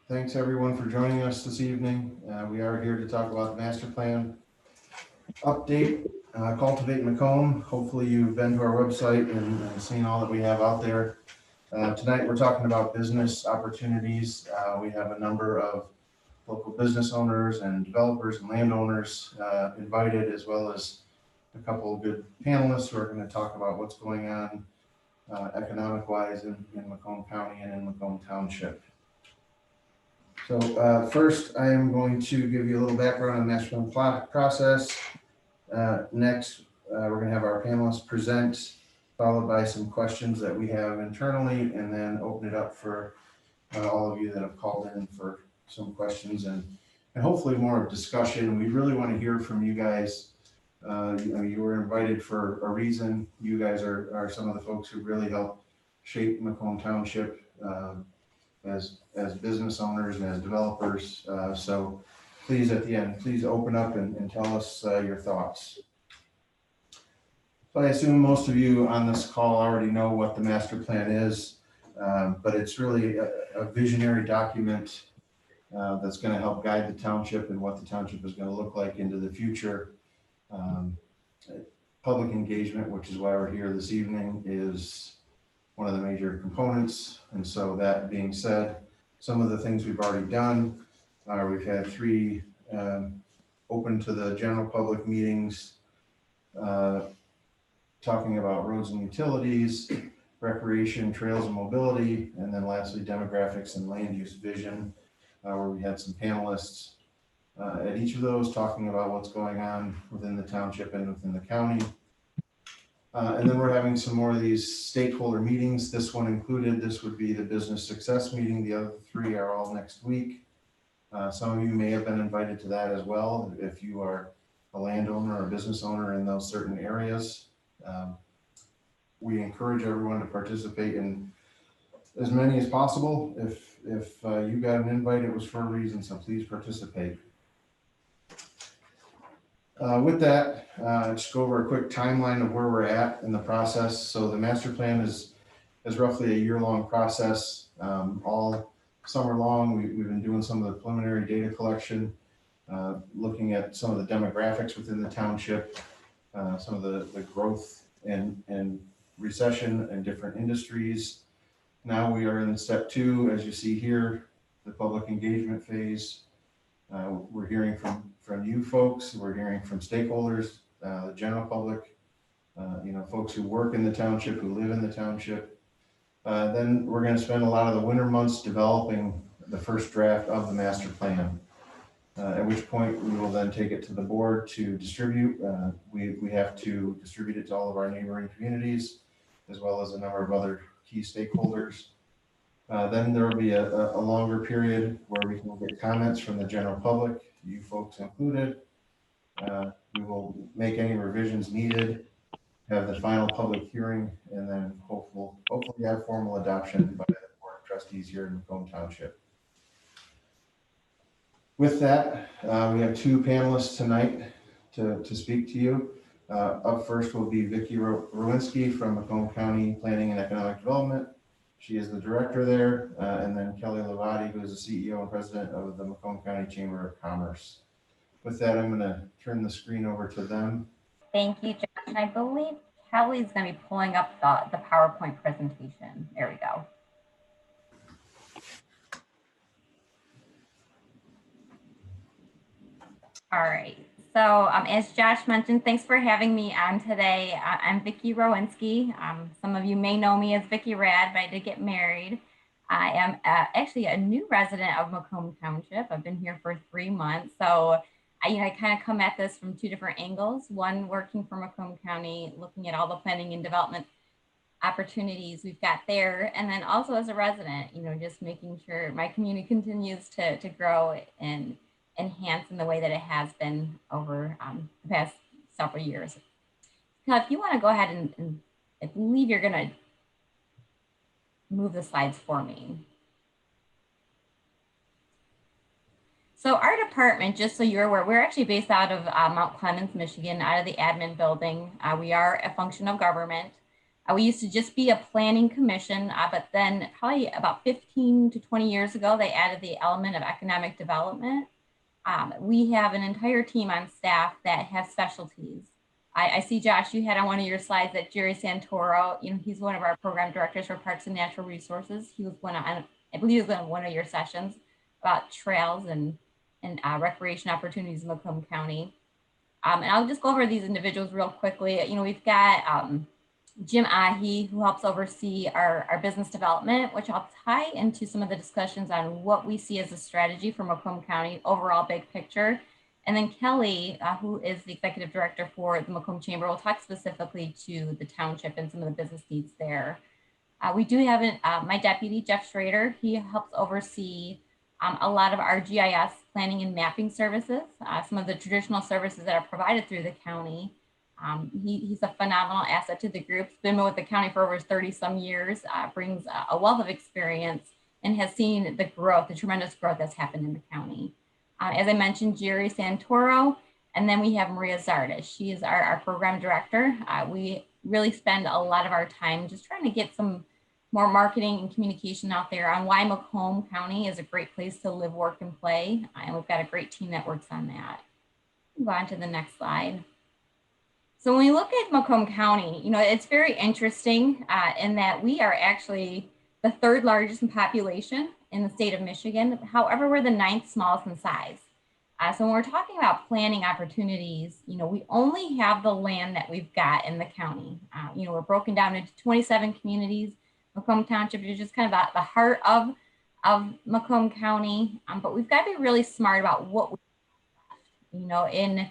Thanks everyone for joining us this evening. We are here to talk about the master plan update, Cultivate Macomb. Hopefully you've been to our website and seen all that we have out there. Tonight we're talking about business opportunities. We have a number of local business owners and developers and landowners invited, as well as a couple of good panelists who are going to talk about what's going on economic-wise in Macomb County and in Macomb Township. So first, I am going to give you a little background on the master plan process. Next, we're going to have our panelists present, followed by some questions that we have internally, and then open it up for all of you that have called in for some questions and hopefully more of discussion. We really want to hear from you guys. You were invited for a reason. You guys are some of the folks who really help shape Macomb Township as business owners and as developers. So please, at the end, please open up and tell us your thoughts. So I assume most of you on this call already know what the master plan is, but it's really a visionary document that's going to help guide the township and what the township is going to look like into the future. Public engagement, which is why we're here this evening, is one of the major components. And so that being said, some of the things we've already done, we've had 3 open to the general public meetings, talking about roads and utilities, recreation, trails and mobility, and then lastly, demographics and land use vision, where we had some panelists at each of those talking about what's going on within the township and within the county. And then we're having some more of these stakeholder meetings, this one included. This would be the business success meeting. The other 3 are all next week. Some of you may have been invited to that as well if you are a landowner or a business owner in those certain areas. We encourage everyone to participate in as many as possible. If you got an invite, it was for a reason, so please participate. With that, just go over a quick timeline of where we're at in the process. So the master plan is roughly a year-long process. All summer long, we've been doing some of the preliminary data collection, looking at some of the demographics within the township, some of the growth and recession and different industries. Now we are in step 2, as you see here, the public engagement phase. We're hearing from you folks. We're hearing from stakeholders, the general public, folks who work in the township, who live in the township. Then we're going to spend a lot of the winter months developing the first draft of the master plan, at which point we will then take it to the board to distribute. We have to distribute it to all of our neighboring communities, as well as a number of other key stakeholders. Then there will be a longer period where we can get comments from the general public, you folks included. We will make any revisions needed, have the final public hearing, and then hopefully have formal adoption by the Board of Trustees here in Macomb Township. With that, we have 2 panelists tonight to speak to you. Up first will be Vicky Rowinski from Macomb County Planning and Economic Development. She is the director there, and then Kelley, Lovati, who is the CEO and president of the Macomb County Chamber of Commerce. With that, I'm going to turn the screen over to them. Thank you, Josh. I believe Kelley is going to be pulling up the PowerPoint presentation. There we go. All right. So as Josh mentioned, thanks for having me on today. I'm Vicky Rowinski. Some of you may know me as Vicky Rad, but I did get married. I am actually a new resident of Macomb Township. I've been here for 3 months. So I kind of come at this from 2 different angles. One, working for Macomb County, looking at all the planning and development opportunities we've got there. And then also as a resident, just making sure my community continues to grow and enhance in the way that it has been over the past several years. Now, if you want to go ahead and I believe you're going to move the slides for me. So our department, just so you're aware, we're actually based out of Mount Clemens, Michigan, out of the admin building. We are a function of government. We used to just be a planning commission, but then probably about 15 to 20 years ago, they added the element of economic development. We have an entire team on staff that has specialties. I see, Josh, you had on one of your slides that Jerry Santoro, he's one of our program directors for Parks and Natural Resources. He was I believe he was on one of your sessions about trails and recreation opportunities in Macomb County. And I'll just go over these individuals real quickly. We've got Jim Ahi, who helps oversee our business development, which I'll tie into some of the discussions on what we see as a strategy for Macomb County, overall big picture. And then Kelley, who is the executive director for the Macomb Chamber, will talk specifically to the township and some of the business needs there. We do have my deputy, Jeff Schrader. He helps oversee a lot of our GIS planning and mapping services, some of the traditional services that are provided through the county. He's a phenomenal asset to the group. He's been with the county for over 30 some years, brings a wealth of experience, and has seen the tremendous growth that's happened in the county. As I mentioned, Jerry Santoro, and then we have Maria Zardes. She is our program director. We really spend a lot of our time just trying to get some more marketing and communication out there on why Macomb County is a great place to live, work, and play. And we've got a great team that works on that. Go on to the next slide. So when we look at Macomb County, it's very interesting in that we are actually the third largest in population in the state of Michigan. However, we're the ninth smallest in size. So when we're talking about planning opportunities, we only have the land that we've got in the county. We're broken down into 27 communities. Macomb Township is just kind of the heart of Macomb County, but we've got to be really smart about what we in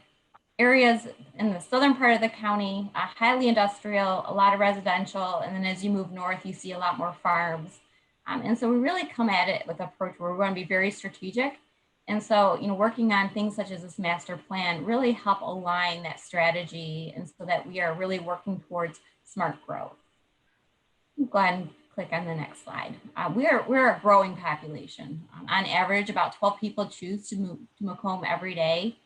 areas in the southern part of the county, highly industrial, a lot of residential, and then as you move north, you see a lot more farms. And so we really come at it with an approach where we're going to be very strategic. And so, working on things such as this master plan really help align that strategy, and so that we are really working towards smart growth. Go ahead and click on the next slide. We're a growing population. On average, about 12 people choose to move to Macomb every day.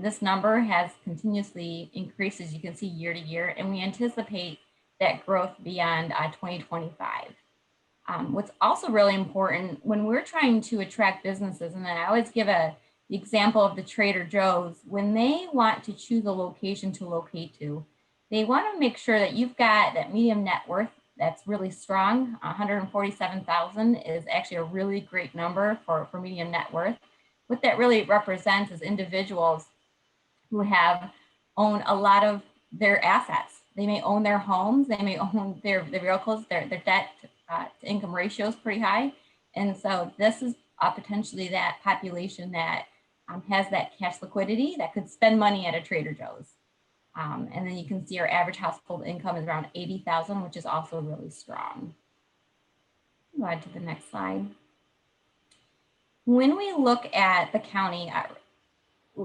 This number has continuously increased, as you can see, year to year, and we anticipate that growth beyond 2025. What's also really important when we're trying to attract businesses, and I always give the example of the Trader Joe's, when they want to choose a location to locate to, they want to make sure that you've got that medium net worth that's really strong. 147,000 is actually a really great number for medium net worth. What that really represents is individuals who have owned a lot of their assets. They may own their homes, they may own their vehicles, their debt to income ratio is pretty high. And so this is potentially that population that has that cash liquidity that could spend money at a Trader Joe's. And then you can see our average household income is around 80,000, which is also really strong. Go ahead to the next slide. When we look at the county,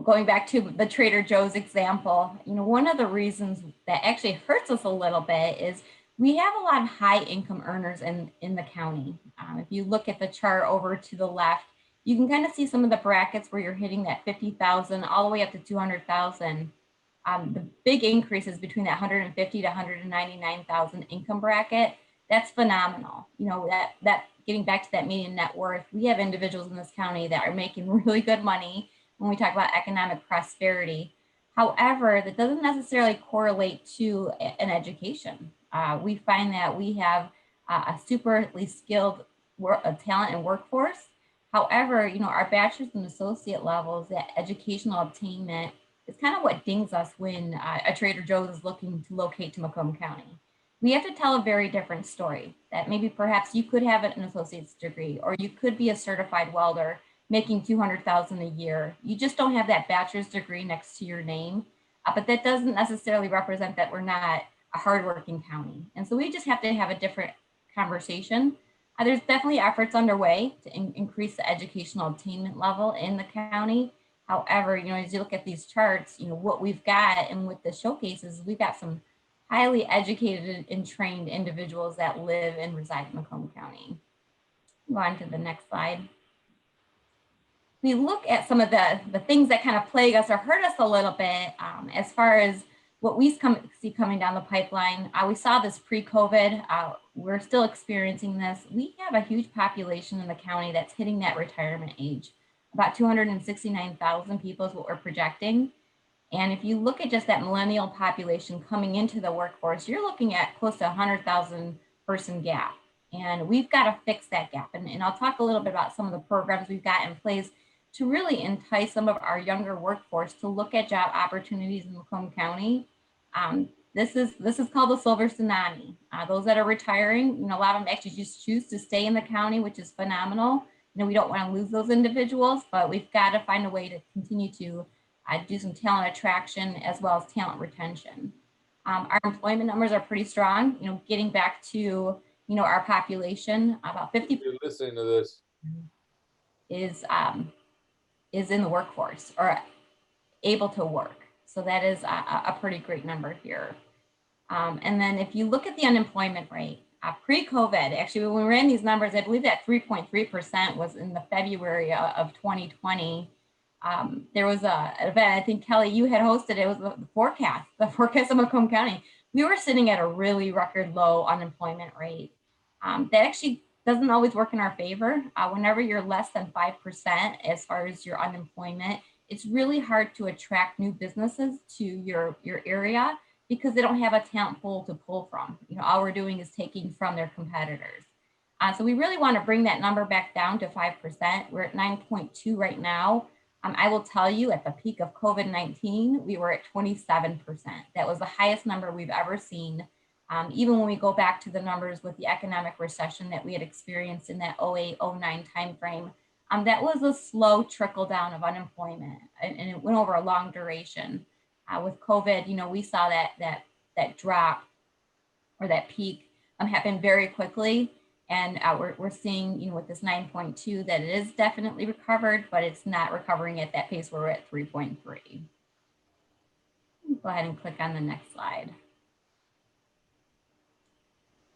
going back to the Trader Joe's example, one of the reasons that actually hurts us a little bit is we have a lot of high income earners in the county. If you look at the chart over to the left, you can kind of see some of the brackets where you're hitting that 50,000 all the way up to 200,000. The big increases between that 150 to 199,000 income bracket, that's phenomenal. That getting back to that median net worth, we have individuals in this county that are making really good money when we talk about economic prosperity. However, that doesn't necessarily correlate to an education. We find that we have a superly skilled talent and workforce. However, our bachelor's and associate levels, that educational attainment, is kind of what dings us when a Trader Joe's is looking to locate to Macomb County. We have to tell a very different story, that maybe perhaps you could have an associate's degree, or you could be a certified welder making 200,000 a year. You just don't have that bachelor's degree next to your name, but that doesn't necessarily represent that we're not a hardworking county. And so we just have to have a different conversation. There's definitely efforts underway to increase the educational attainment level in the county. However, as you look at these charts, what we've got, and with the showcases, we've got some highly educated and trained individuals that live and reside in Macomb County. Go on to the next slide. We look at some of the things that kind of plague us or hurt us a little bit as far as what we see coming down the pipeline, we saw this pre-COVID. We're still experiencing this. We have a huge population in the county that's hitting that retirement age. About 269,000 people is what we're projecting. And if you look at just that millennial population coming into the workforce, you're looking at close to 100,000 person gap. And we've got to fix that gap. And I'll talk a little bit about some of the programs we've got in place to really entice some of our younger workforce to look at job opportunities in Macomb County. This is called the silver tsunami. Those that are retiring, a lot of them actually just choose to stay in the county, which is phenomenal. We don't want to lose those individuals, but we've got to find a way to continue to do some talent attraction as well as talent retention. Our employment numbers are pretty strong. Getting back to our population, about 50%. You're listening to this. Is in the workforce or able to work. So that is a pretty great number here. And then if you look at the unemployment rate, pre-COVID, actually when we ran these numbers, I believe that 3.3% was in the February of 2020. There was an event, I think Kelley, you had hosted, it was the forecast of Macomb County. We were sitting at a really record low unemployment rate. That actually doesn't always work in our favor. Whenever you're less than 5% as far as your unemployment, it's really hard to attract new businesses to your area because they don't have a talent pool to pull from. All we're doing is taking from their competitors. So we really want to bring that number back down to 5%. We're at 9.2 right now. I will tell you at the peak of COVID-19, we were at 27%. That was the highest number we've ever seen. Even when we go back to the numbers with the economic recession that we had experienced in that 08, 09 timeframe, that was a slow trickle down of unemployment, and it went over a long duration. With COVID, we saw that drop or that peak happen very quickly, and we're seeing, with this 9.2 that it is definitely recovered, but it's not recovering at that pace where we're at 3.3. Go ahead and click on the next slide.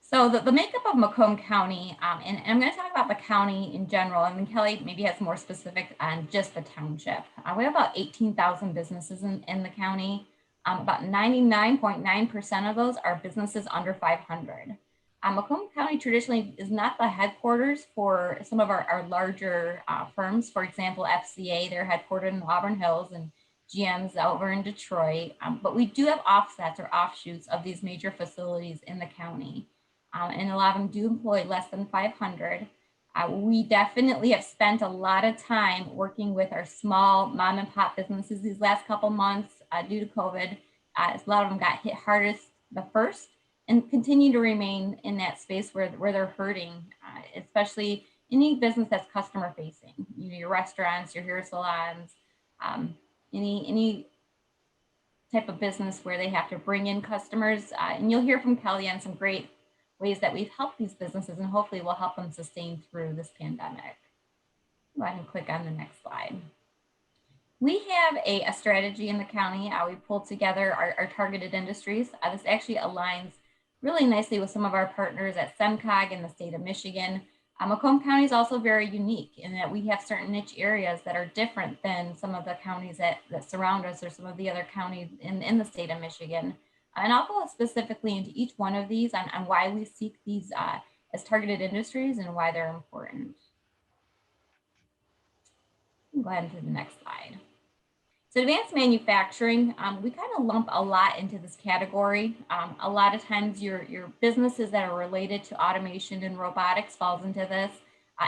So the makeup of Macomb County, and I'm going to talk about the county in general, and then Kelley maybe has more specific on just the township. We have about 18,000 businesses in the county. About 99.9% of those are businesses under 500. Macomb County traditionally is not the headquarters for some of our larger firms. For example, FCA, they're headquartered in Auburn Hills, and GM's over in Detroit. But we do have offsets or offshoots of these major facilities in the county. And a lot of them do employ less than 500. We definitely have spent a lot of time working with our small mom and pop businesses these last couple months due to COVID. A lot of them got hit hardest the first and continue to remain in that space where they're hurting, especially any business that's customer facing. Your restaurants, your hair salons, any type of business where they have to bring in customers. And you'll hear from Kelley on some great ways that we've helped these businesses and hopefully will help them sustain through this pandemic. Go ahead and click on the next slide. We have a strategy in the county. We pulled together our targeted industries. This actually aligns really nicely with some of our partners at SEMCOG in the state of Michigan. Macomb County is also very unique in that we have certain niche areas that are different than some of the counties that surround us or some of the other counties in the state of Michigan. And I'll go specifically into each one of these on why we seek these as targeted industries and why they're important. Go ahead to the next slide. So advanced manufacturing, we kind of lump a lot into this category. A lot of times your businesses that are related to automation and robotics falls into this.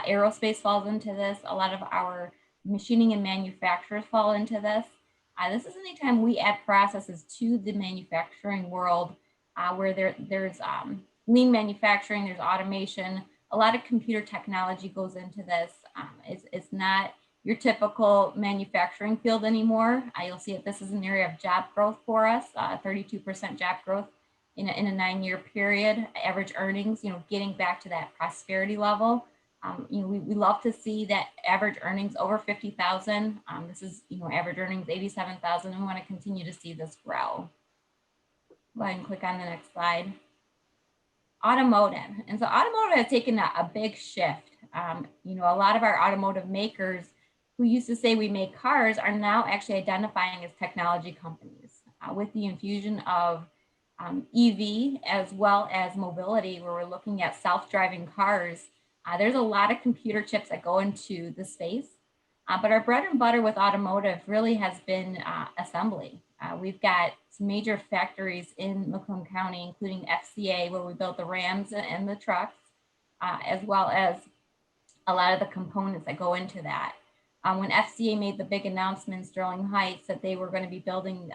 Aerospace falls into this. A lot of our machining and manufacturers fall into this. This is anytime we add processes to the manufacturing world where there's lean manufacturing, there's automation, a lot of computer technology goes into this. It's not your typical manufacturing field anymore. You'll see that this is an area of job growth for us, 32% job growth in a 9-year period. Average earnings, getting back to that prosperity level. We love to see that average earnings over 50,000. This is, average earnings 87,000, and we want to continue to see this grow. Go ahead and click on the next slide. Automotive, and so automotive has taken a big shift. A lot of our automotive makers who used to say we make cars are now actually identifying as technology companies. with the infusion of EV as well as mobility, where we're looking at self-driving cars. There's a lot of computer chips that go into the space, but our bread and butter with automotive really has been assembly. We've got some major factories in Macomb County, including FCA, where we build the Rams and the trucks, as well as a lot of the components that go into that. When FCA made the big announcement, Sterling Heights, that they were going to be building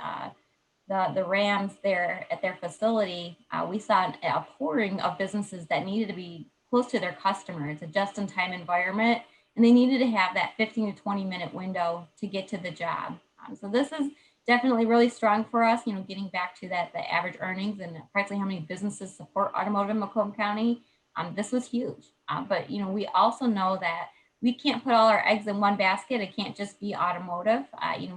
the Rams there at their facility, we saw a pouring of businesses that needed to be close to their customers, a just-in-time environment, and they needed to have that 15 to 20-minute window to get to the job. So this is definitely really strong for us, getting back to that, the average earnings and practically how many businesses support automotive in Macomb County. This was huge, but we also know that we can't put all our eggs in one basket. It can't just be automotive.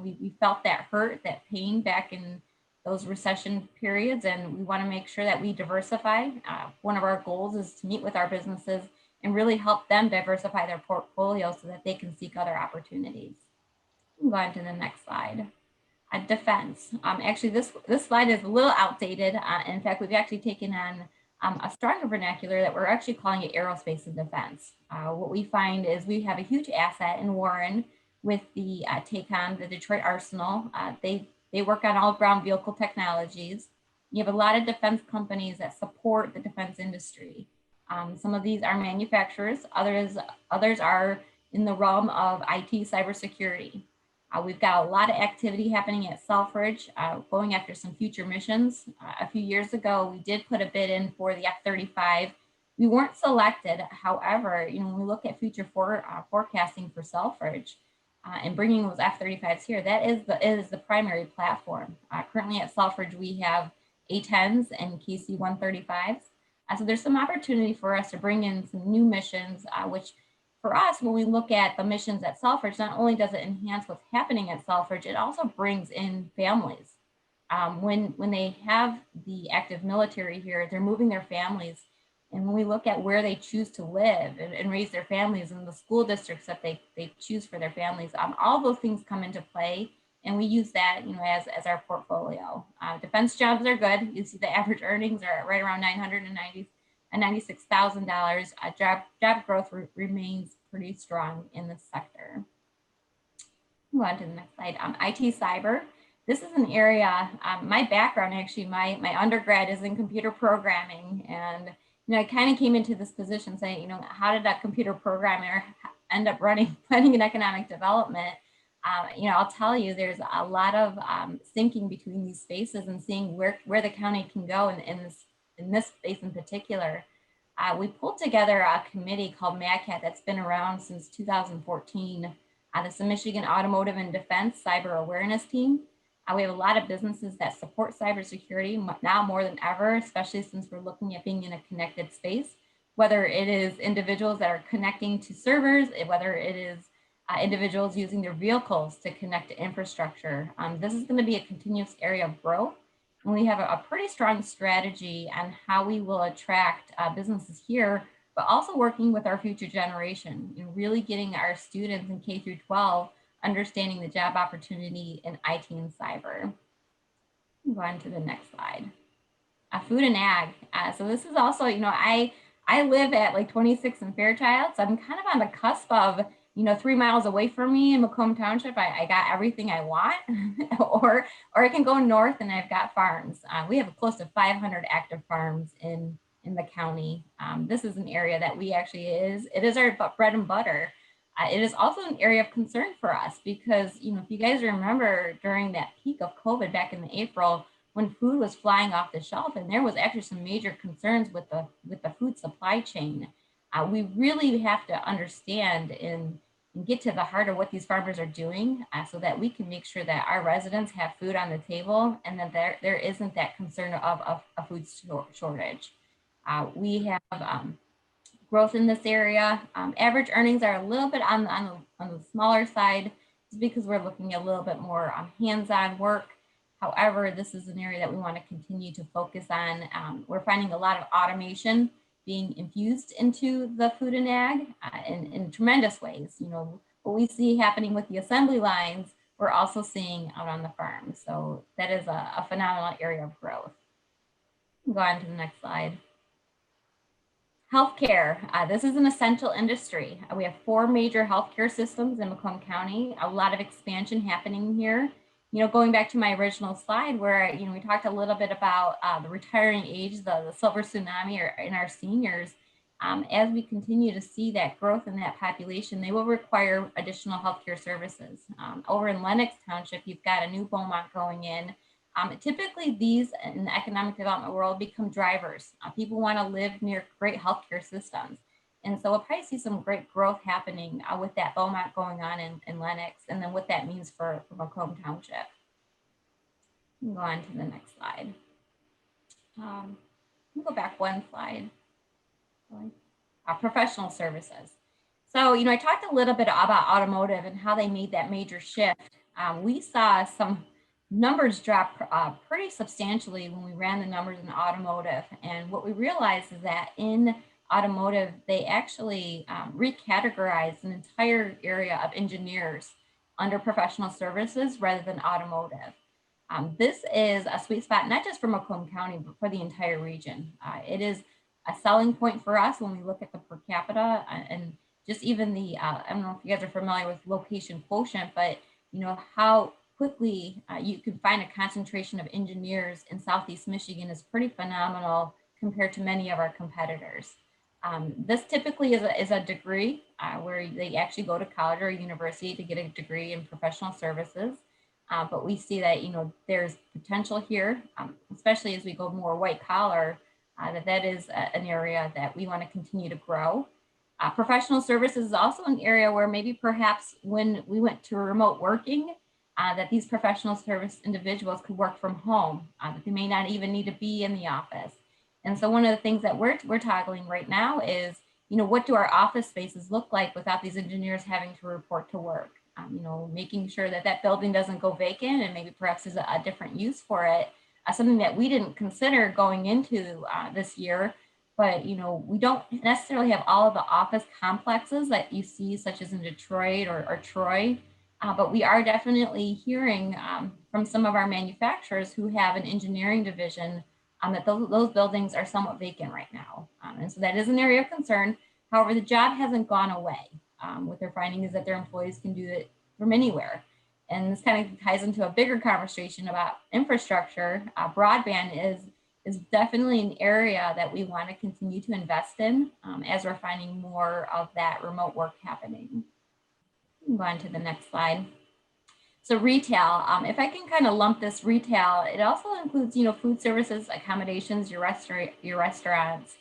We felt that hurt, that pain back in those recession periods, and we want to make sure that we diversify. One of our goals is to meet with our businesses and really help them diversify their portfolio so that they can seek other opportunities. We'll go on to the next slide. Defense. Actually, this slide is a little outdated. In fact, we've actually taken on a stronger vernacular that we're actually calling it aerospace and defense. What we find is we have a huge asset in Warren with the TACOM, the Detroit Arsenal. They work on all ground vehicle technologies. You have a lot of defense companies that support the defense industry. Some of these are manufacturers, others are in the realm of IT cybersecurity. We've got a lot of activity happening at Selfridge, going after some future missions. A few years ago, we did put a bid in for the F-35. We weren't selected. However, when we look at future forecasting for Selfridge and bringing those F-35s here, that is the primary platform. Currently at Selfridge, we have A-10s and KC-135s. So there's some opportunity for us to bring in some new missions, which for us, when we look at the missions at Selfridge, not only does it enhance what's happening at Selfridge, it also brings in families. When they have the active military here, they're moving their families. And when we look at where they choose to live and raise their families and the school districts that they choose for their families, all those things come into play. And we use that, as our portfolio. Defense jobs are good. You see the average earnings are right around $996,000. Job growth remains pretty strong in this sector. Move on to the next slide. IT cyber. This is an area, my background actually, my undergrad is in computer programming. And, I kind of came into this position saying, how did that computer programmer end up planning and economic development? I'll tell you, there's a lot of syncing between these spaces and seeing where the county can go in this space in particular. We pulled together a committee called MAGCAT that's been around since 2014. This is the Michigan Automotive and Defense Cyber Awareness Team. We have a lot of businesses that support cybersecurity now more than ever, especially since we're looking at being in a connected space, whether it is individuals that are connecting to servers, whether it is individuals using their vehicles to connect to infrastructure. This is going to be a continuous area of growth. And we have a pretty strong strategy on how we will attract businesses here, but also working with our future generation, really getting our students in K through 12 understanding the job opportunity in IT and cyber. Go on to the next slide. Food and ag. So this is also, I live at like 26 in Fairchild, so I'm kind of on the cusp of 3 miles away from me in Macomb Township, I got everything I want, or I can go north and I've got farms. We have close to 500 active farms in the county. This is an area that it is our bread and butter. It is also an area of concern for us because, if you guys remember during that peak of COVID back in April, when food was flying off the shelf, and there was actually some major concerns with the food supply chain. We really have to understand and get to the heart of what these farmers are doing so that we can make sure that our residents have food on the table and that there isn't that concern of a food shortage. We have growth in this area. Average earnings are a little bit on the smaller side just because we're looking at a little bit more hands-on work. However, this is an area that we want to continue to focus on. We're finding a lot of automation being infused into the food and ag in tremendous ways. What we see happening with the assembly lines, we're also seeing out on the farm. So that is a phenomenal area of growth. Go on to the next slide. Healthcare. This is an essential industry. We have 4 major healthcare systems in Macomb County. A lot of expansion happening here. Going back to my original slide where, we talked a little bit about the retiring age, the silver tsunami in our seniors. As we continue to see that growth in that population, they will require additional healthcare services. Over in Lenox Township, you've got a new Beaumont going in. Typically, these in the economic development world become drivers. People want to live near great healthcare systems. And so we'll probably see some great growth happening with that Beaumont going on in Lenox, and then what that means for Macomb Township. Go on to the next slide. We'll go back one slide. Professional services. So, I talked a little bit about automotive and how they made that major shift. We saw some numbers drop pretty substantially when we ran the numbers in automotive. And what we realized is that in automotive, they actually recategorized an entire area of engineers under professional services rather than automotive. This is a sweet spot, not just for Macomb County, but for the entire region. It is a selling point for us when we look at the per capita and just even the, I don't know if you guys are familiar with location quotient, but how quickly you can find a concentration of engineers in Southeast Michigan is pretty phenomenal compared to many of our competitors. This typically is a degree where they actually go to college or university to get a degree in professional services. But we see that, there's potential here, especially as we go more white collar, that is an area that we want to continue to grow. Professional services is also an area where maybe perhaps when we went to remote working, that these professional service individuals could work from home, that they may not even need to be in the office. And so one of the things that we're toggling right now is, what do our office spaces look like without these engineers having to report to work? Making sure that that building doesn't go vacant and maybe perhaps there's a different use for it. Something that we didn't consider going into this year, but we don't necessarily have all of the office complexes that you see, such as in Detroit or Troy. But we are definitely hearing from some of our manufacturers who have an engineering division that those buildings are somewhat vacant right now. And so that is an area of concern. However, the job hasn't gone away. What they're finding is that their employees can do it from anywhere. And this kind of ties into a bigger conversation about infrastructure. Broadband is definitely an area that we want to continue to invest in as we're finding more of that remote work happening. Go on to the next slide. So retail, if I can kind of lump this retail, it also includes, food services, accommodations, your restaurants.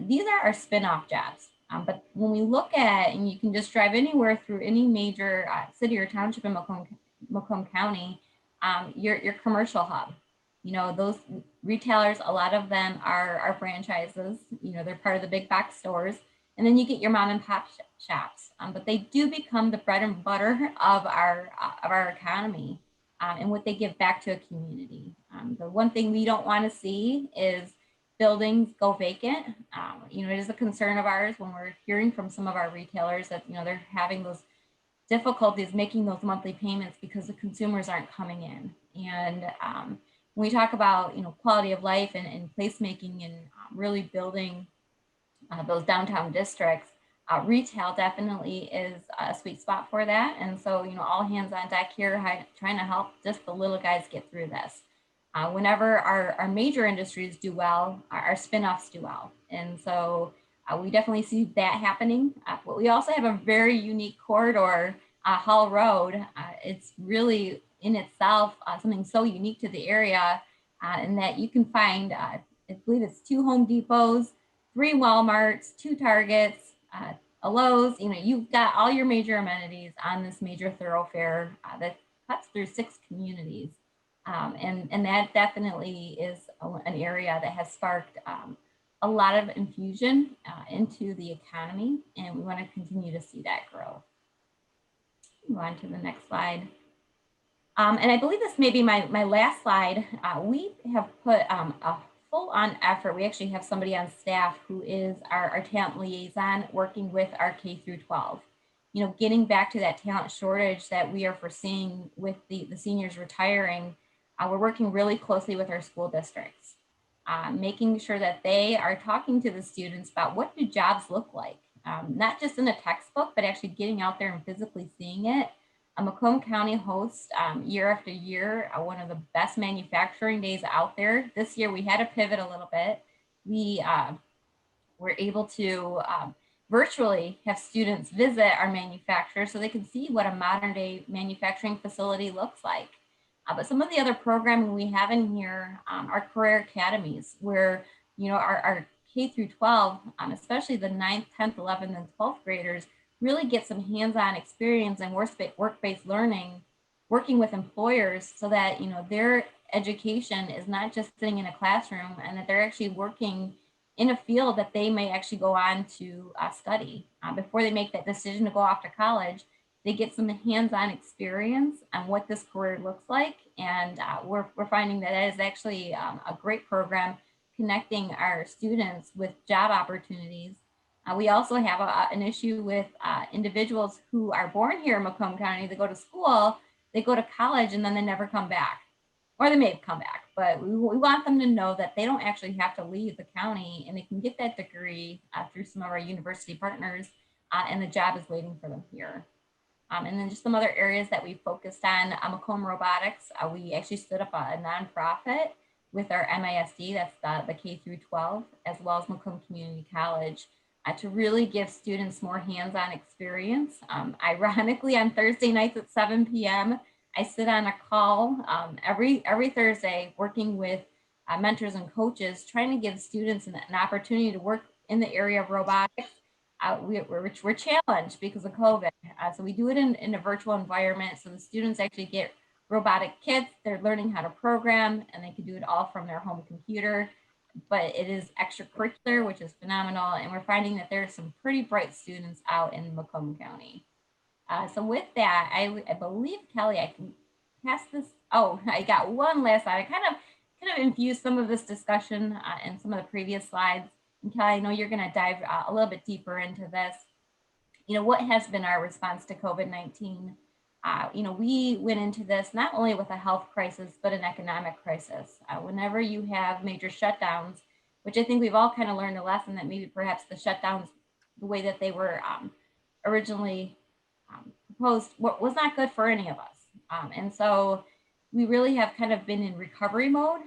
These are our spin-off jobs. But when we look at, and you can just drive anywhere through any major city or township in Macomb County, your commercial hub. Those retailers, a lot of them are franchises. They're part of the big box stores. And then you get your mom and pop shops, but they do become the bread and butter of our economy and what they give back to a community. The one thing we don't want to see is buildings go vacant. It is a concern of ours when we're hearing from some of our retailers that, they're having those difficulties making those monthly payments because the consumers aren't coming in. And when we talk about, quality of life and placemaking and really building those downtown districts, retail definitely is a sweet spot for that. And so, all hands on deck here, trying to help just the little guys get through this. Whenever our major industries do well, our spin-offs do well. And so we definitely see that happening. But we also have a very unique corridor, Hall Road. It's really in itself something so unique to the area in that you can find, I believe it's 2 Home Depots, 3 Walmarts, 2 Targets, a Lowe's. You've got all your major amenities on this major thoroughfare that cuts through 6 communities. And that definitely is an area that has sparked a lot of infusion into the economy, and we want to continue to see that grow. Move on to the next slide. And I believe this may be my last slide. We have put a full-on effort. We actually have somebody on staff who is our talent liaison working with our K through 12. getting back to that talent shortage that we are foreseeing with the seniors retiring, we're working really closely with our school districts, making sure that they are talking to the students about what do jobs look like, not just in a textbook, but actually getting out there and physically seeing it. Macomb County hosts year after year one of the best manufacturing days out there. This year we had to pivot a little bit. We were able to virtually have students visit our manufacturer so they can see what a modern day manufacturing facility looks like. But some of the other programming we have in here are career academies where, our K through 12, especially the 9th, 10th, 11th, and 12th graders really get some hands-on experience and work-based learning, working with employers so that, their education is not just sitting in a classroom and that they're actually working in a field that they may actually go on to study. Before they make that decision to go off to college, they get some hands-on experience on what this career looks like. And we're finding that it is actually a great program connecting our students with job opportunities. We also have an issue with individuals who are born here in Macomb County. They go to school, they go to college, and then they never come back. Or they may come back, but we want them to know that they don't actually have to leave the county and they can get that degree through some of our university partners, and the job is waiting for them here. And then just some other areas that we focused on, Macomb Robotics, we actually stood up a nonprofit with our MISD, that's the K through 12, as well as Macomb Community College, to really give students more hands-on experience. Ironically, on Thursday nights at 7 p.m., I sit on a call every Thursday working with mentors and coaches, trying to give students an opportunity to work in the area of robotics. We're challenged because of COVID. So we do it in a virtual environment. So the students actually get robotic kits. They're learning how to program and they can do it all from their home computer. But it is extracurricular, which is phenomenal. And we're finding that there are some pretty bright students out in Macomb County. So with that, I believe, Kelley, I can pass this. Oh, I got one last slide. I kind of infused some of this discussion in some of the previous slides. And Kelley, I know you're going to dive a little bit deeper into this. What has been our response to COVID-19? We went into this not only with a health crisis, but an economic crisis. Whenever you have major shutdowns, which I think we've all kind of learned a lesson that maybe perhaps the shutdowns, the way that they were originally proposed, was not good for any of us. And so we really have kind of been in recovery mode,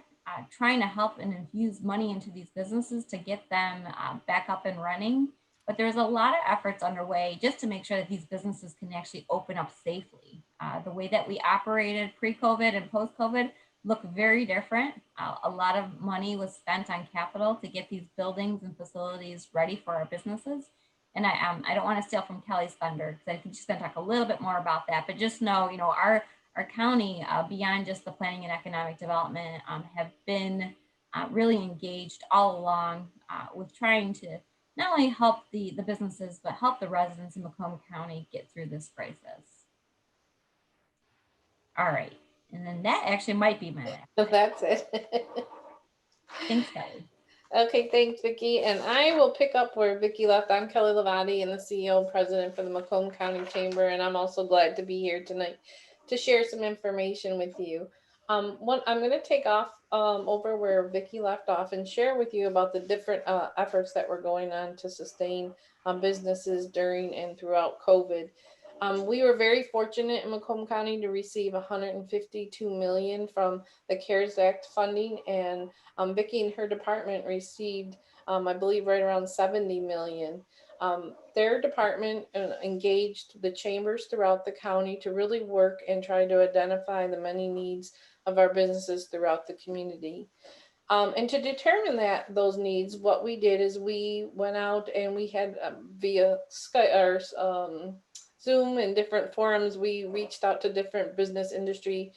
trying to help and infuse money into these businesses to get them back up and running. But there's a lot of efforts underway just to make sure that these businesses can actually open up safely. The way that we operated pre-COVID and post-COVID look very different. A lot of money was spent on capital to get these buildings and facilities ready for our businesses. And I don't want to steal from Kelley's thunder because I think she's going to talk a little bit more about that. But just know, our county, beyond just the planning and economic development, have been really engaged all along with trying to not only help the businesses, but help the residents in Macomb County get through this crisis. All right. And then that actually might be my last. So that's it. Thanks, Kelley. Okay, thanks, Vicky. And I will pick up where Vicky left. I'm Kelley Lovati, and the CEO and president for the Macomb County Chamber, and I'm also glad to be here tonight to share some information with you. I'm going to take off over where Vicky left off and share with you about the different efforts that were going on to sustain businesses during and throughout COVID. We were very fortunate in Macomb County to receive $152 million from the CARES Act funding, and Vicky and her department received, I believe, right around $70 million. Their department engaged the chambers throughout the county to really work and try to identify the many needs of our businesses throughout the community. And to determine those needs, what we did is we went out and we had via Skype or Zoom and different forums, we reached out to different business industry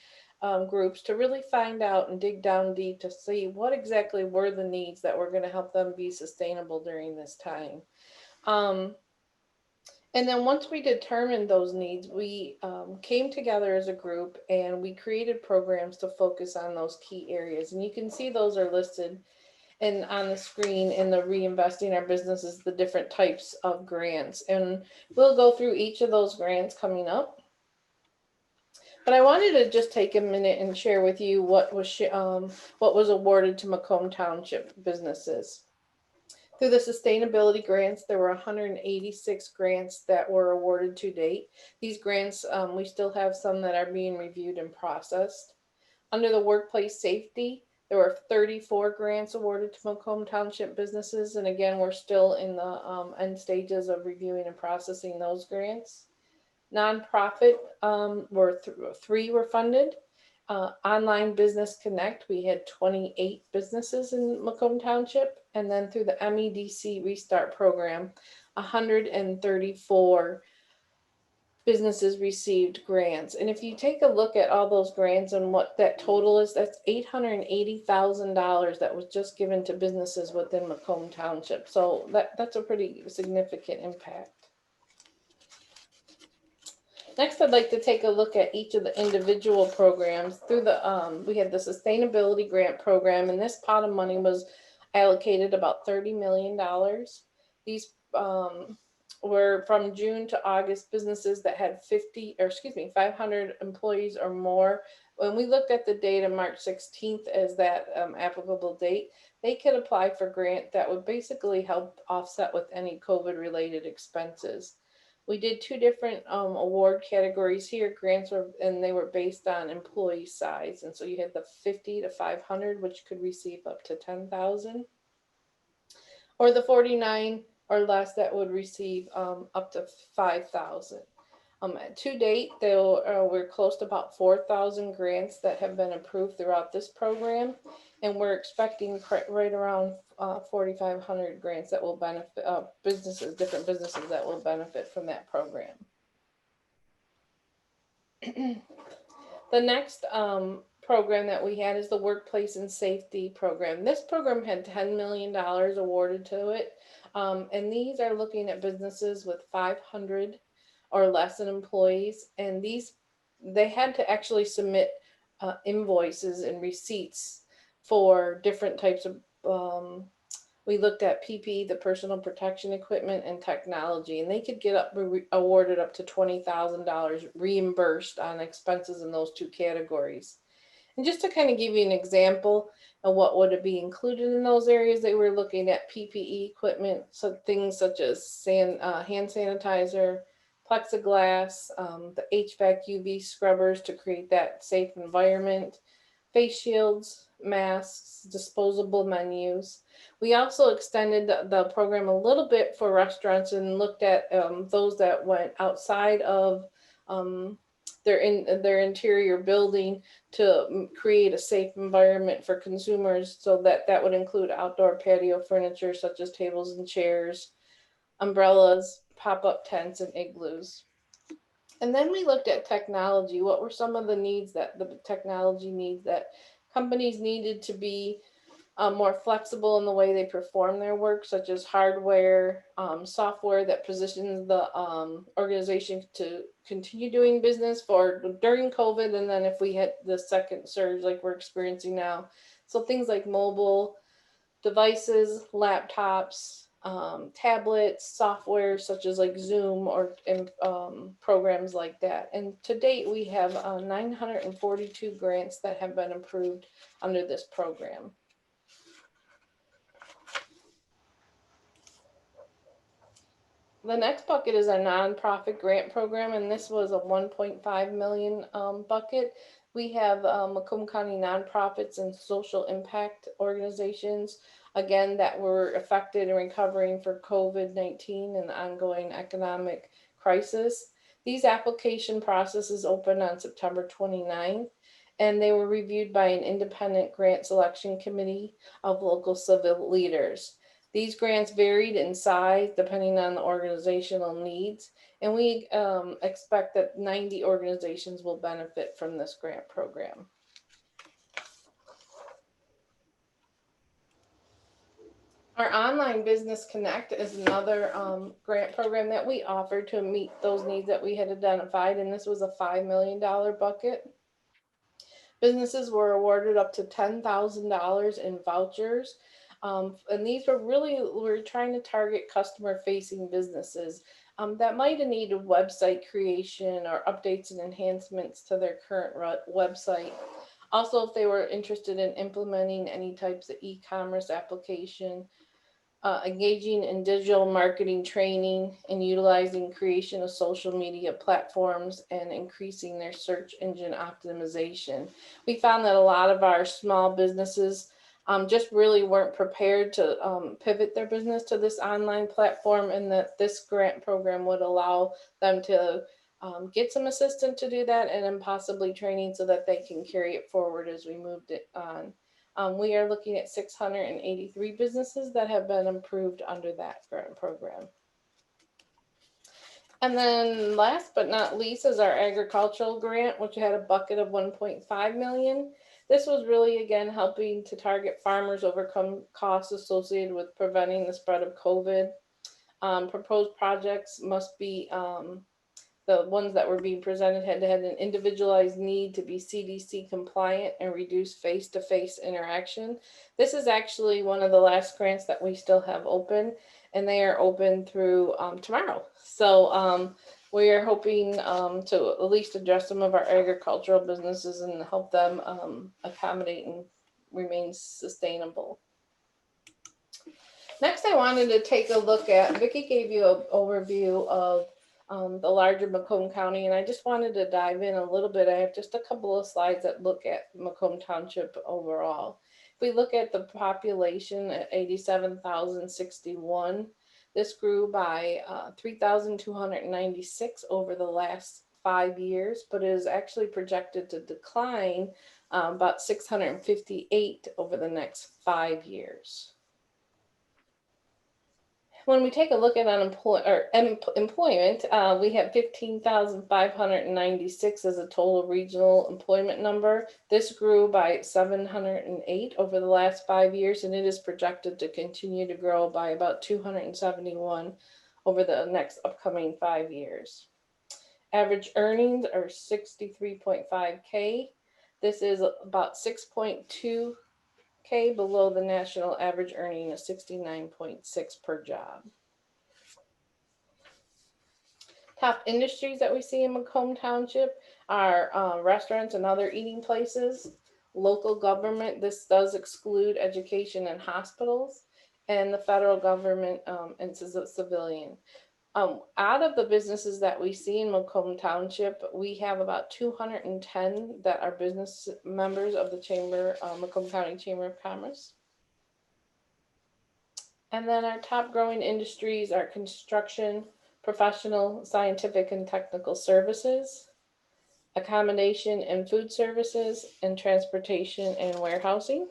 groups to really find out and dig down deep to see what exactly were the needs that were going to help them be sustainable during this time. And then once we determined those needs, we came together as a group and we created programs to focus on those key areas. And you can see those are listed. and on the screen in the reinvesting our businesses, the different types of grants. And we'll go through each of those grants coming up. But I wanted to just take a minute and share with you what was awarded to Macomb Township businesses. Through the sustainability grants, there were 186 grants that were awarded to date. These grants, we still have some that are being reviewed and processed. Under the workplace safety, there were 34 grants awarded to Macomb Township businesses. And again, we're still in the end stages of reviewing and processing those grants. Nonprofit, three were funded. Online Business Connect, we had 28 businesses in Macomb Township. And then through the MEDC Restart Program, 134 businesses received grants. And if you take a look at all those grants and what that total is, that's $880,000 that was just given to businesses within Macomb Township. So that's a pretty significant impact. Next, I'd like to take a look at each of the individual programs. Through the we had the Sustainability Grant Program, and this pot of money was allocated about $30 million. These were from June to August businesses that had 500 employees or more. When we looked at the date of March 16th as that applicable date, they could apply for grant that would basically help offset with any COVID-related expenses. We did two different award categories here. Grants and they were based on employee size. And so you had the 50 to 500, which could receive up to 10,000, or the 49 or less that would receive up to 5,000. To date, we're close to about 4,000 grants that have been approved throughout this program, and we're expecting right around 4,500 grants that will benefit different businesses that will benefit from that program. The next program that we had is the Workplace and Safety Program. This program had $10 million awarded to it, and these are looking at businesses with 500 or less in employees, and they had to actually submit invoices and receipts for different types of we looked at PPE, the personal protection equipment, and technology, and they could get awarded up to $20,000 reimbursed on expenses in those two categories. And just to kind of give you an example of what would be included in those areas, they were looking at PPE equipment, so things such as hand sanitizer, plexiglass, the HVAC UV scrubbers to create that safe environment, face shields, masks, disposable menus. We also extended the program a little bit for restaurants and looked at those that went outside of their interior building to create a safe environment for consumers. So that would include outdoor patio furniture such as tables and chairs, umbrellas, pop-up tents, and igloos. And then we looked at technology. What were some of the needs that the technology needs that companies needed to be more flexible in the way they perform their work, such as hardware, software that positions the organization to continue doing business during COVID, and then if we hit the second surge like we're experiencing now. So things like mobile devices, laptops, tablets, software such as like Zoom or programs like that. And to date, we have 942 grants that have been approved under this program. The next bucket is our nonprofit grant program, and this was a 1.5 million bucket. We have Macomb County nonprofits and social impact organizations, again, that were affected and recovering for COVID-19 and the ongoing economic crisis. These application processes opened on September 29th, and they were reviewed by an independent grant selection committee of local civil leaders. These grants varied in size depending on the organizational needs, and we expect that 90 organizations will benefit from this grant program. Our Online Business Connect is another grant program that we offered to meet those needs that we had identified, and this was a $5 million bucket. Businesses were awarded up to $10,000 in vouchers And these we're trying to target customer-facing businesses that might have needed website creation or updates and enhancements to their current website. Also, if they were interested in implementing any types of e-commerce application, engaging in digital marketing training, and utilizing creation of social media platforms and increasing their search engine optimization. We found that a lot of our small businesses just really weren't prepared to pivot their business to this online platform, and that this grant program would allow them to get some assistance to do that, and then possibly training so that they can carry it forward as we moved it on. We are looking at 683 businesses that have been approved under that grant program. And then last but not least is our agricultural grant, which had a bucket of 1.5 million. This was really, again, helping to target farmers overcome costs associated with preventing the spread of COVID. Proposed projects must be the ones that were being presented had an individualized need to be CDC compliant and reduce face-to-face interaction. This is actually one of the last grants that we still have open, and they are open through tomorrow. So we are hoping to at least address some of our agricultural businesses and help them accommodate and remain sustainable. Next, I wanted to take a look at, Vicky gave you an overview of the larger Macomb County, and I just wanted to dive in a little bit. I have just a couple of slides that look at Macomb Township overall. If we look at the population at 87,061, this grew by 3,296 over the last 5 years, but it is actually projected to decline about 658 over the next 5 years. When we take a look at employment, we have 15,596 as a total regional employment number. This grew by 708 over the last 5 years, and it is projected to continue to grow by about 271 over the next upcoming 5 years. Average earnings are 63.5K. This is about 6.2K below the national average earning of 69.6 per job. Top industries that we see in Macomb Township are restaurants and other eating places, local government. This does exclude education and hospitals, and the federal government and civilian. Out of the businesses that we see in Macomb Township, we have about 210 that are business members of the Chamber, Macomb County Chamber of Commerce. And then our top growing industries are construction, professional, scientific, and technical services, accommodation and food services, and transportation and warehousing.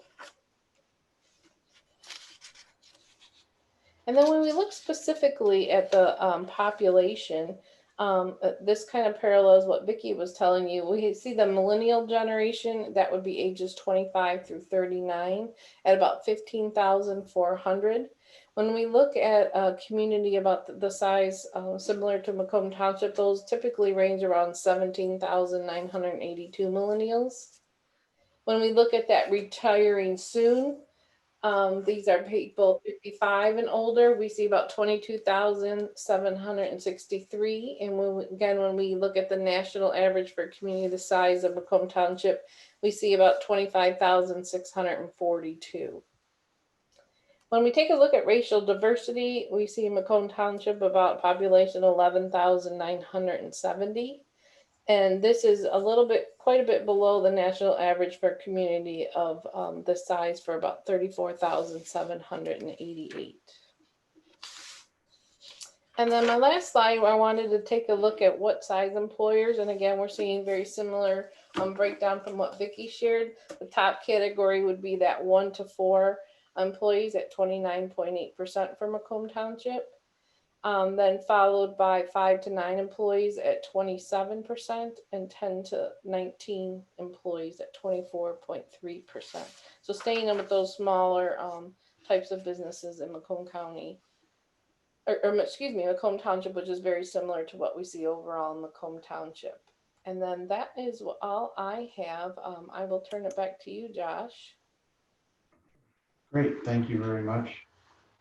And then when we look specifically at the population, this kind of parallels what Vicky was telling you. We see the millennial generation, that would be ages 25 through 39, at about 15,400. When we look at a community about the size similar to Macomb Township, those typically range around 17,982 millennials. When we look at that retiring soon, these are people 55 and older. We see about 22,763. And when we look at the national average for a community the size of Macomb Township, we see about 25,642. When we take a look at racial diversity, we see in Macomb Township about population 11,970. And this is quite a bit below the national average for a community of this size for about 34,788. And then my last slide, I wanted to take a look at what size employers. And again, we're seeing very similar breakdown from what Vicky shared. The top category would be that 1 to 4 employees at 29.8% for Macomb Township. Then followed by 5 to 9 employees at 27% and 10 to 19 employees at 24.3%. So staying in with those smaller types of businesses in Macomb County, Macomb Township, which is very similar to what we see overall in Macomb Township. And then that is all I have. I will turn it back to you, Josh. Great, thank you very much,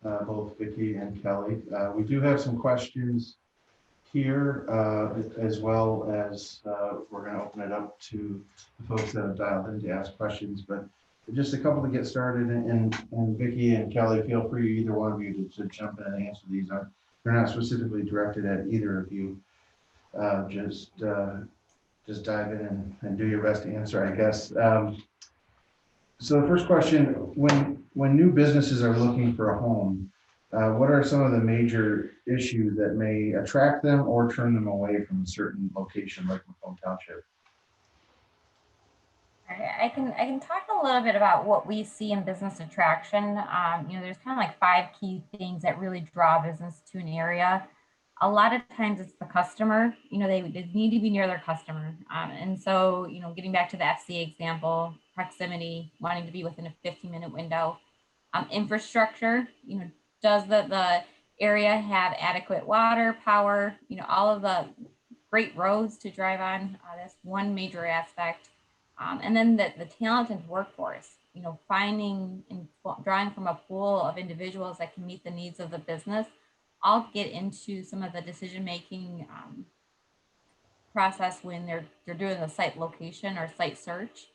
both Vicky and Kelley. We do have some questions here, as well as we're going to open it up to the folks that have dialed in to ask questions, but just a couple to get started, and Vicky and Kelley, feel free, either one of you, to jump in and answer these. They're not specifically directed at either of you. Just dive in and do your best to answer, I guess. So the first question, when new businesses are looking for a home, what are some of the major issues that may attract them or turn them away from a certain location like Macomb Township? I can talk a little bit about what we see in business attraction. There's kind of like 5 key things that really draw business to an area. A lot of times it's the customer. They need to be near their customer, and so getting back to the FCA example, proximity, wanting to be within a 15-minute window. Infrastructure. Does the area have adequate water, power? All of the great roads to drive on. That's one major aspect. And then the talented workforce, finding and drawing from a pool of individuals that can meet the needs of the business, all get into some of the decision-making process when they're doing the site location or site search.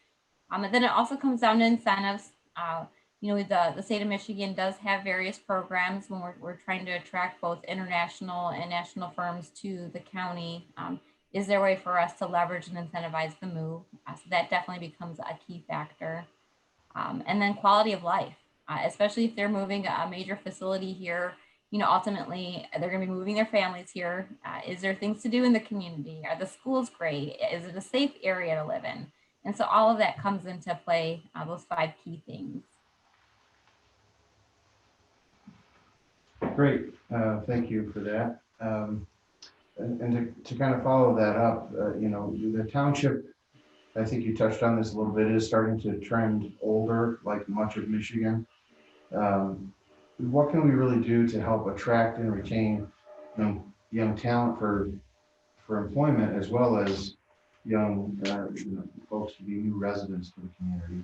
And then it also comes down to incentives. The state of Michigan does have various programs when we're trying to attract both international and national firms to the county. Is there a way for us to leverage and incentivize the move? So that definitely becomes a key factor. And then quality of life, especially if they're moving a major facility here. Ultimately, they're going to be moving their families here. Is there things to do in the community? Are the schools great? Is it a safe area to live in? And so all of that comes into play, those 5 key things. Great, thank you for that. And to kind of follow that up, the township, I think you touched on this a little bit, is starting to trend older, like much of Michigan. What can we really do to help attract and retain young talent for employment, as well as young folks to be new residents to the community?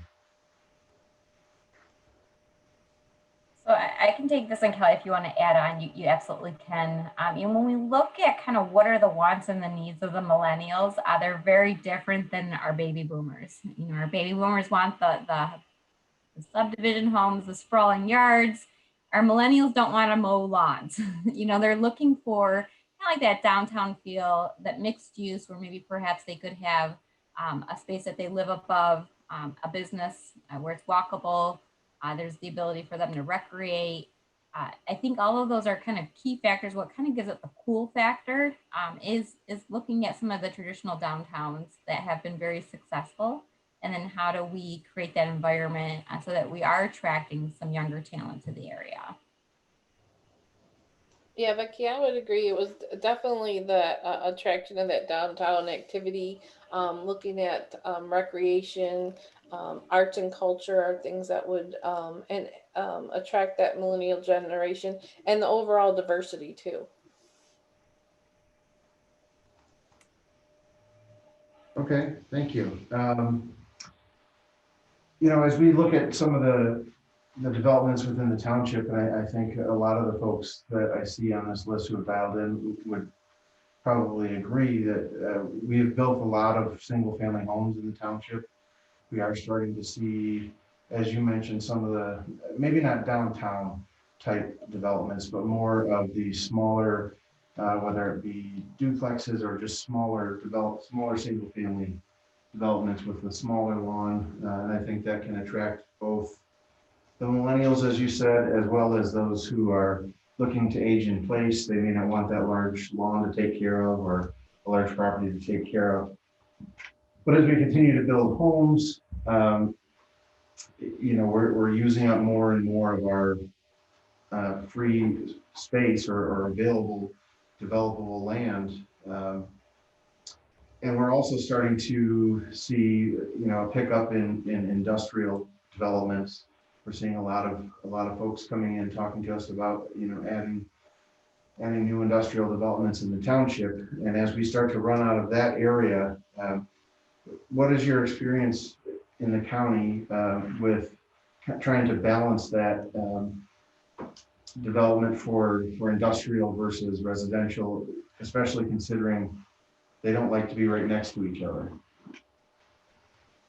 So I can take this, and Kelley, if you want to add on, you absolutely can. When we look at kind of what are the wants and the needs of the millennials, they're very different than our baby boomers. Our baby boomers want the subdivision homes, the sprawling yards. Our millennials don't want to mow lawns. They're looking for kind of like that downtown feel, that mixed use, where maybe perhaps they could have a space that they live above, a business where it's walkable. There's the ability for them to recreate. I think all of those are kind of key factors. What kind of gives it the cool factor is looking at some of the traditional downtowns that have been very successful. And then how do we create that environment so that we are attracting some younger talent to the area? Yeah, Vicky, I would agree. It was definitely the attraction of that downtown activity, looking at recreation, arts and culture are things that would attract that millennial generation, and the overall diversity too. Okay, thank you. As we look at some of the developments within the township, and I think a lot of the folks that I see on this list who have dialed in would probably agree that we have built a lot of single-family homes in the township. We are starting to see, as you mentioned, some of the, maybe not downtown type developments, but more of the smaller, whether it be duplexes or just smaller single-family developments with a smaller lawn. And I think that can attract both the millennials, as you said, as well as those who are looking to age in place. They may not want that large lawn to take care of or a large property to take care of. But as we continue to build homes, we're using up more and more of our free space or available developable land. And we're also starting to see, a pickup in industrial developments. We're seeing a lot of folks coming in talking to us about, adding new industrial developments in the township. And as we start to run out of that area, what is your experience in the county with trying to balance that development for industrial versus residential, especially considering they don't like to be right next to each other.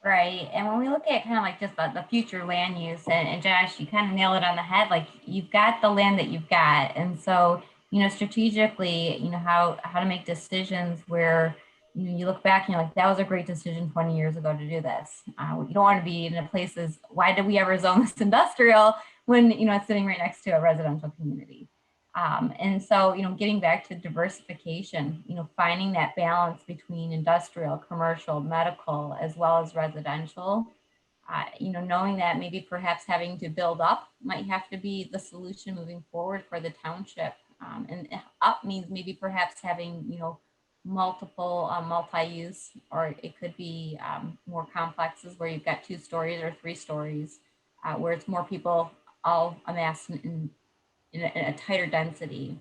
Right. And when we look at kind of like just the future land use, and Josh, you kind of nail it on the head. Like you've got the land that you've got. And so, strategically, how to make decisions where, you look back and you're like, that was a great decision 20 years ago to do this. You don't want to be in a places, why did we ever zone this industrial when, it's sitting right next to a residential community? And so, getting back to diversification, finding that balance between industrial, commercial, medical, as well as residential, knowing that maybe perhaps having to build up might have to be the solution moving forward for the township. And up means maybe perhaps having, multiple multi-use, or it could be more complexes where you've got 2 stories or 3 stories, where it's more people all amassed in a tighter density.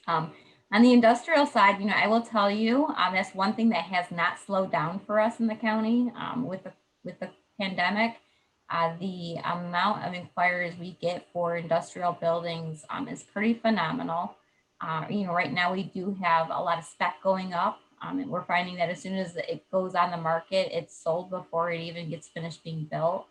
On the industrial side, I will tell you, that's one thing that has not slowed down for us in the county with the pandemic. The amount of inquiries we get for industrial buildings is pretty phenomenal. Right now we do have a lot of spec going up, and we're finding that as soon as it goes on the market, it's sold before it even gets finished being built.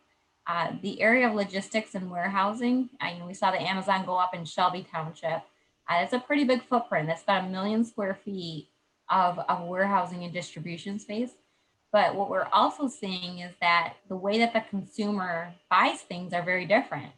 The area of logistics and warehousing, we saw the Amazon go up in Shelby Township. It's a pretty big footprint. That's about 1 million square feet of warehousing and distribution space. But what we're also seeing is that the way that the consumer buys things are very different.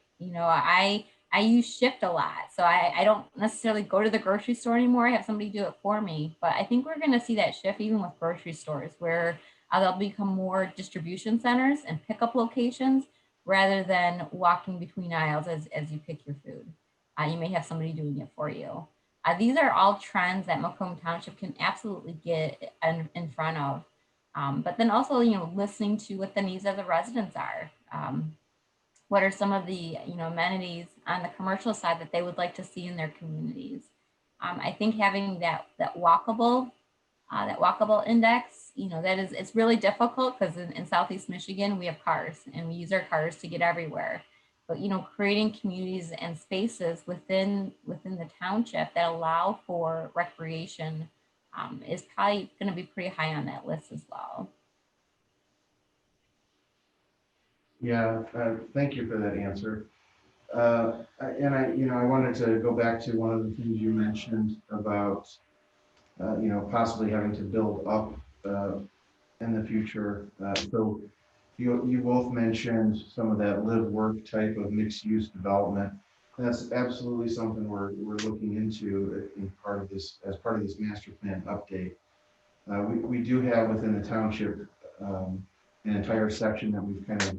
I use Shipt a lot, so I don't necessarily go to the grocery store anymore. I have somebody do it for me. But I think we're going to see that shift even with grocery stores, where they'll become more distribution centers and pickup locations rather than walking between aisles as you pick your food. You may have somebody doing it for you. These are all trends that Macomb Township can absolutely get in front of. But then also, listening to what the needs of the residents are. What are some of the, amenities on the commercial side that they would like to see in their communities? I think having that walkable index, it's really difficult because in Southeast Michigan, we have cars and we use our cars to get everywhere. But, creating communities and spaces within the township that allow for recreation is probably going to be pretty high on that list as well. Yeah, thank you for that answer. I wanted to go back to one of the things you mentioned about, possibly having to build up in the future. So you both mentioned some of that live work type of mixed use development. That's absolutely something we're looking into as part of this master plan update. We do have within the township an entire section that we've kind of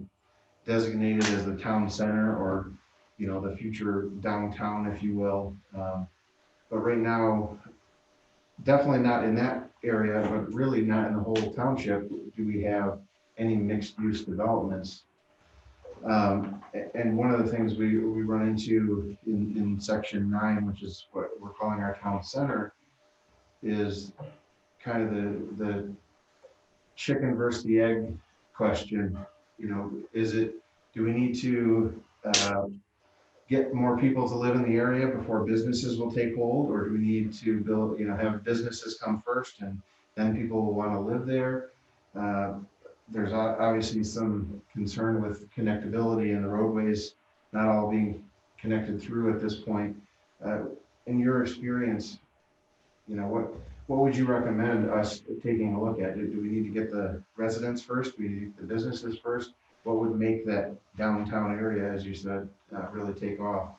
designated as the town center, or the future downtown, if you will. But right now, definitely not in that area, but really not in the whole township do we have any mixed use developments. And one of the things we run into in section 9, which is what we're calling our town center, is kind of the chicken versus the egg question. Do we need to get more people to live in the area before businesses will take hold, or do we need to build, have businesses come first and then people will want to live there? There's obviously some concern with connectability and the roadways not all being connected through at this point. In your experience, what would you recommend us taking a look at? Do we need to get the residents first? Do we need to get the businesses first? What would make that downtown area, as you said, really take off?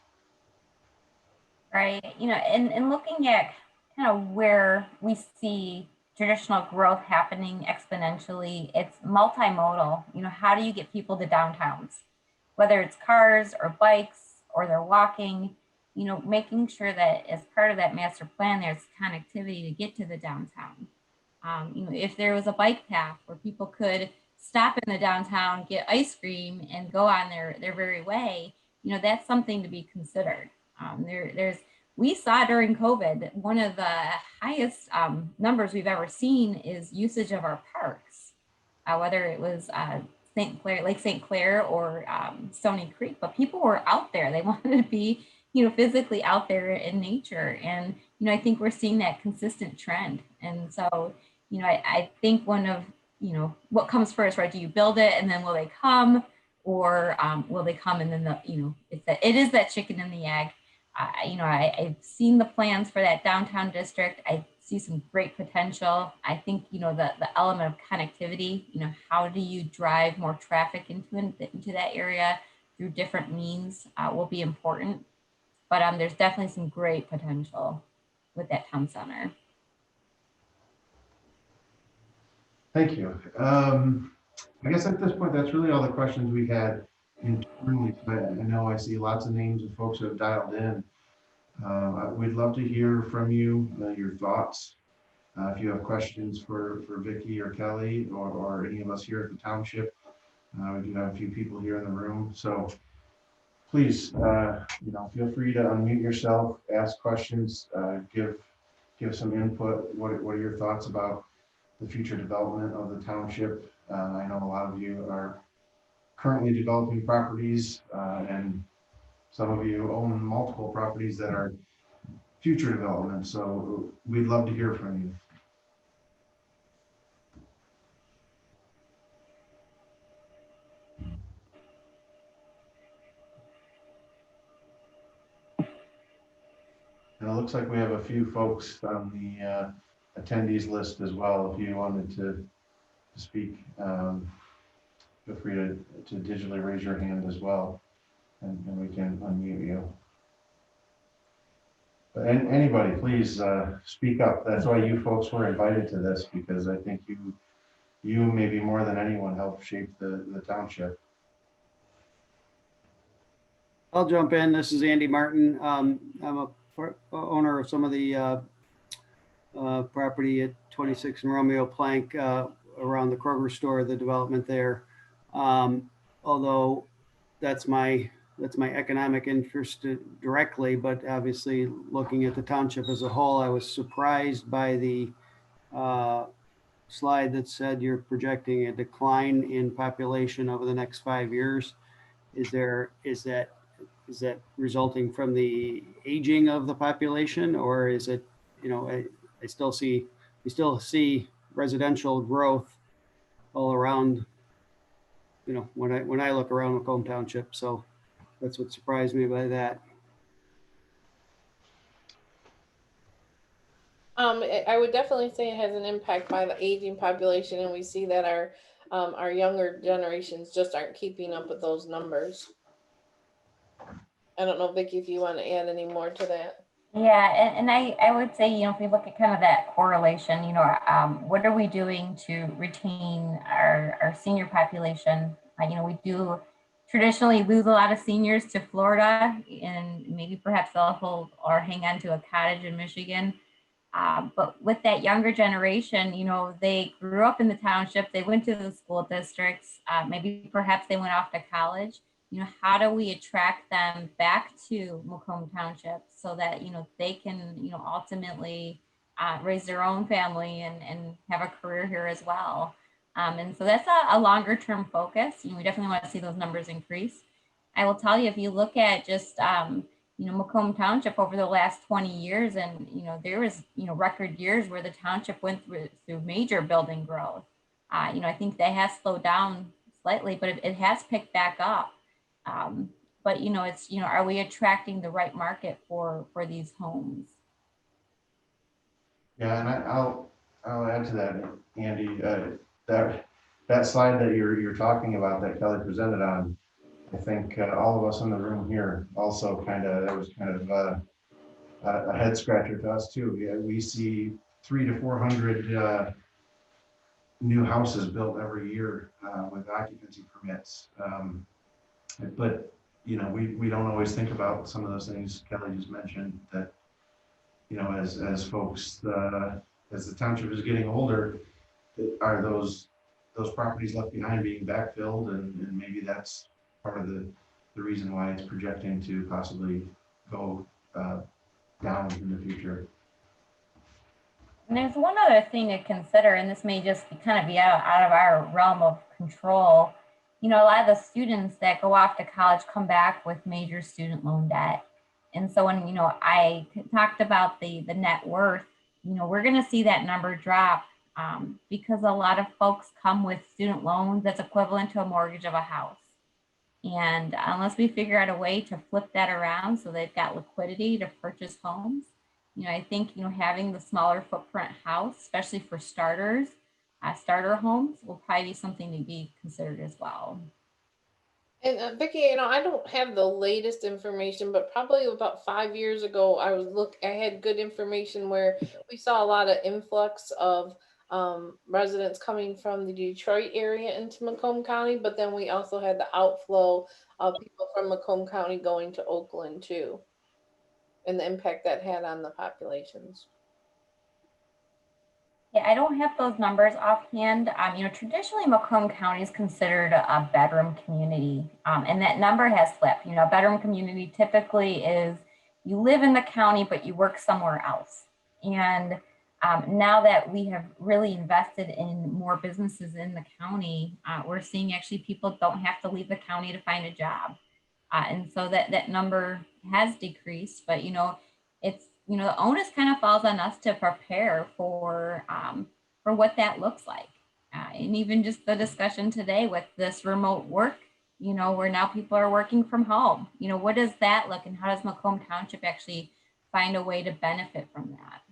Right. And looking at kind of where we see traditional growth happening exponentially, it's multimodal. How do you get people to downtowns? Whether it's cars or bikes or they're walking, making sure that as part of that master plan, there's connectivity to get to the downtown. If there was a bike path where people could stop in the downtown, get ice cream, and go on their very way, that's something to be considered. We saw during COVID, one of the highest numbers we've ever seen is usage of our parks, whether it was St. Clair, Lake St. Clair or Stony Creek, but people were out there. They wanted to be, physically out there in nature. And, I think we're seeing that consistent trend. And so, I think one of, what comes first, right? Do you build it and then will they come? Or will they come and then it is that chicken and the egg. I've seen the plans for that downtown district. I see some great potential. I think, the element of connectivity, how do you drive more traffic into that area through different means will be important. But there's definitely some great potential with that town center. Thank you. I guess at this point, that's really all the questions we had internally. But I know I see lots of names of folks who have dialed in. We'd love to hear from you, your thoughts. If you have questions for Vicky or Kelley or any of us here at the township, we do have a few people here in the room. So please, feel free to unmute yourself, ask questions, give some input. What are your thoughts about the future development of the township? I know a lot of you are currently developing properties, and some of you own multiple properties that are future development. So we'd love to hear from you. And it looks like we have a few folks on the attendees list as well. If you wanted to speak, feel free to digitally raise your hand as well, and we can unmute you. But anybody, please speak up. That's why you folks were invited to this, because I think you maybe more than anyone helped shape the township. I'll jump in. This is Andy Martin. I'm a owner of some of the property at 26 and Romeo Plank around the Kroger store, the development there. Although that's my economic interest directly, but obviously looking at the township as a whole, I was surprised by the slide that said you're projecting a decline in population over the next 5 years. Is that resulting from the aging of the population, or is it, we still see residential growth all around, when I look around Macomb Township. So that's what surprised me by that. I would definitely say it has an impact by the aging population, and we see that our younger generations just aren't keeping up with those numbers. I don't know, Vicky, if you want to add any more to that. Yeah, and I would say, if we look at kind of that correlation, what are we doing to retain our senior population? We do traditionally lose a lot of seniors to Florida, and maybe perhaps they'll hold or hang on to a cottage in Michigan. But with that younger generation, they grew up in the township, they went to the school districts, maybe perhaps they went off to college. How do we attract them back to Macomb Township so that, they can, ultimately raise their own family and have a career here as well. And so that's a longer term focus. We definitely want to see those numbers increase. I will tell you, if you look at just, Macomb Township over the last 20 years, and, there was, record years where the township went through major building growth. I think that has slowed down slightly, but it has picked back up. But it's, are we attracting the right market for these homes? Yeah, and I'll add to that, Andy. That slide that you're talking about that Kelley presented on, I think all of us in the room here also that was kind of a head scratcher to us too. Yeah, we see 300 to 400 new houses built every year with occupancy permits. But we don't always think about some of those things Kelley just mentioned, that as folks as the township is getting older, are those properties left behind being backfilled, and maybe that's part of the reason why it's projecting to possibly go down in the future. And there's one other thing to consider, and this may just kind of be out of our realm of control. you know, a lot of the students that go off to college come back with major student loan debt. And so when, you know, I talked about the net worth, you know, we're going to see that number drop because a lot of folks come with student loans that's equivalent to a mortgage of a house. And unless we figure out a way to flip that around so they've got liquidity to purchase homes, you know, I think, you know, having the smaller footprint house, especially for starters, starter homes will probably be something to be considered as well. And Vicky, you know, I don't have the latest information, but probably about 5 years ago, I had good information where we saw a lot of influx of residents coming from the Detroit area into Macomb County, but then we also had the outflow of people from Macomb County going to Oakland too, and the impact that had on the populations. Yeah, I don't have those numbers offhand. You know, traditionally Macomb County is considered a bedroom community, and that number has flipped. You know, a bedroom community typically is you live in the county, but you work somewhere else. And now that we have really invested in more businesses in the county, we're seeing actually people don't have to leave the county to find a job. And so that number has decreased, but, you know, it's, you know, the onus kind of falls on us to prepare for what that looks like. And even just the discussion today with this remote work, you know, where now people are working from home, you know, what does that look and how does Macomb Township actually find a way to benefit from that?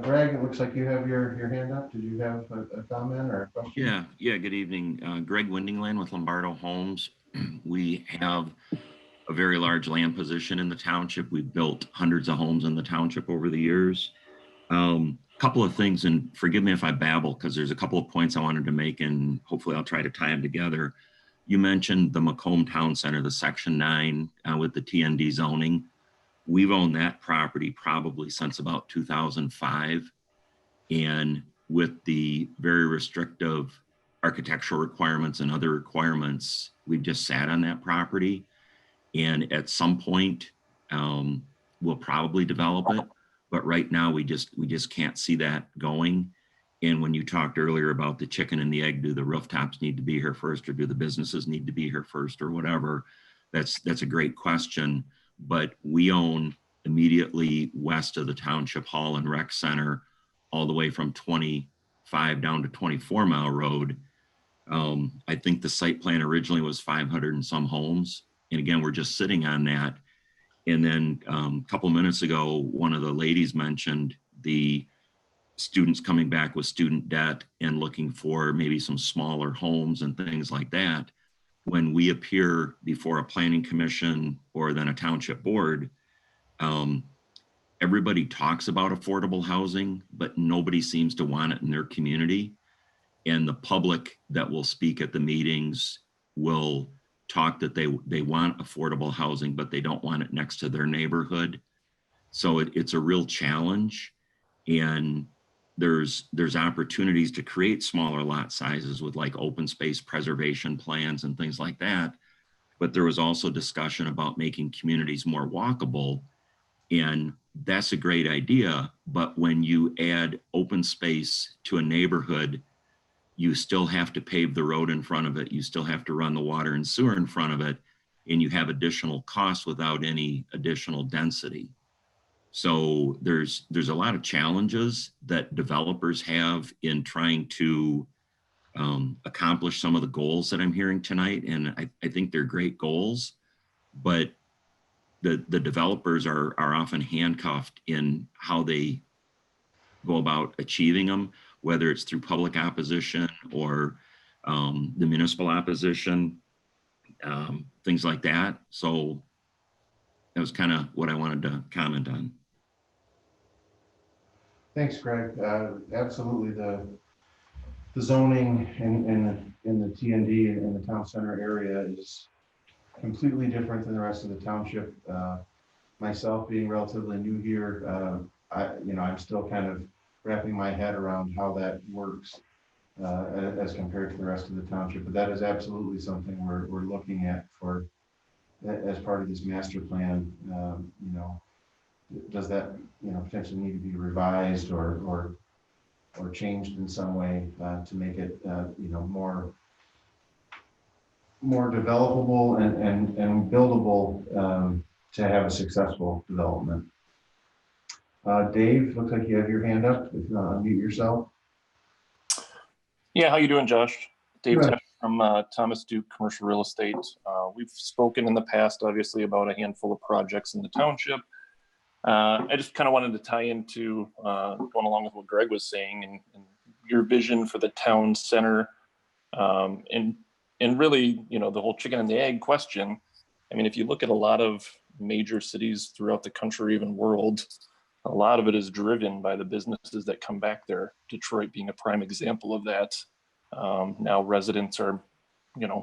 Greg, it looks like you have your hand up. Did you have a comment or a question? Yeah. Good evening. Greg Windingland with Lombardo Homes. We have a very large land position in the township. We've built hundreds of homes in the township over the years. Couple of things, and forgive me if I babble because there's a couple of points I wanted to make, and hopefully I'll try to tie them together. You mentioned the Macomb Town Center, the Section 9 with the TND zoning. We've owned that property probably since about 2005. And with the very restrictive architectural requirements and other requirements, we've just sat on that property. And at some point, we'll probably develop it. But right now, we just can't see that going. And when you talked earlier about the chicken and the egg, do the rooftops need to be here first, or do the businesses need to be here first, or whatever? That's a great question. But we own immediately west of the Township Hall and Rec Center, all the way from 25 down to 24 Mile Road. I think the site plan originally was 500 and some homes. And again, we're just sitting on that. And then a couple minutes ago, one of the ladies mentioned the students coming back with student debt and looking for maybe some smaller homes and things like that. When we appear before a planning commission or then a township board, everybody talks about affordable housing, but nobody seems to want it in their community. And the public that will speak at the meetings will talk that they want affordable housing, but they don't want it next to their neighborhood. So it's a real challenge. And there's opportunities to create smaller lot sizes with like open space preservation plans and things like that. But there was also discussion about making communities more walkable. And that's a great idea. But when you add open space to a neighborhood, you still have to pave the road in front of it. You still have to run the water and sewer in front of it. And you have additional costs without any additional density. So there's a lot of challenges that developers have in trying to accomplish some of the goals that I'm hearing tonight. And I think they're great goals, but the developers are often handcuffed in how they go about achieving them, whether it's through public opposition or the municipal opposition, things like that. So that was kind of what I wanted to comment on. Thanks, Greg. Absolutely, the zoning in the TND and in the town center area is completely different than the rest of the township. Myself being relatively new here, I'm still kind of wrapping my head around how that works as compared to the rest of the township. But that is absolutely something we're looking at for as part of this master plan. Does that potentially need to be revised or changed in some way to make it, more developable and buildable to have a successful development. Dave, looks like you have your hand up. If you want to unmute yourself. Yeah, how you doing, Josh? Dave Good. Tesh from Thomas Duke Commercial Real Estate. We've spoken in the past, obviously, about a handful of projects in the township. I just kind of wanted to tie into going along with what Greg was saying and your vision for the town center, and really, the whole chicken and the egg question. I mean, if you look at a lot of major cities throughout the country, even world, a lot of it is driven by the businesses that come back there. Detroit being a prime example of that. Now residents are,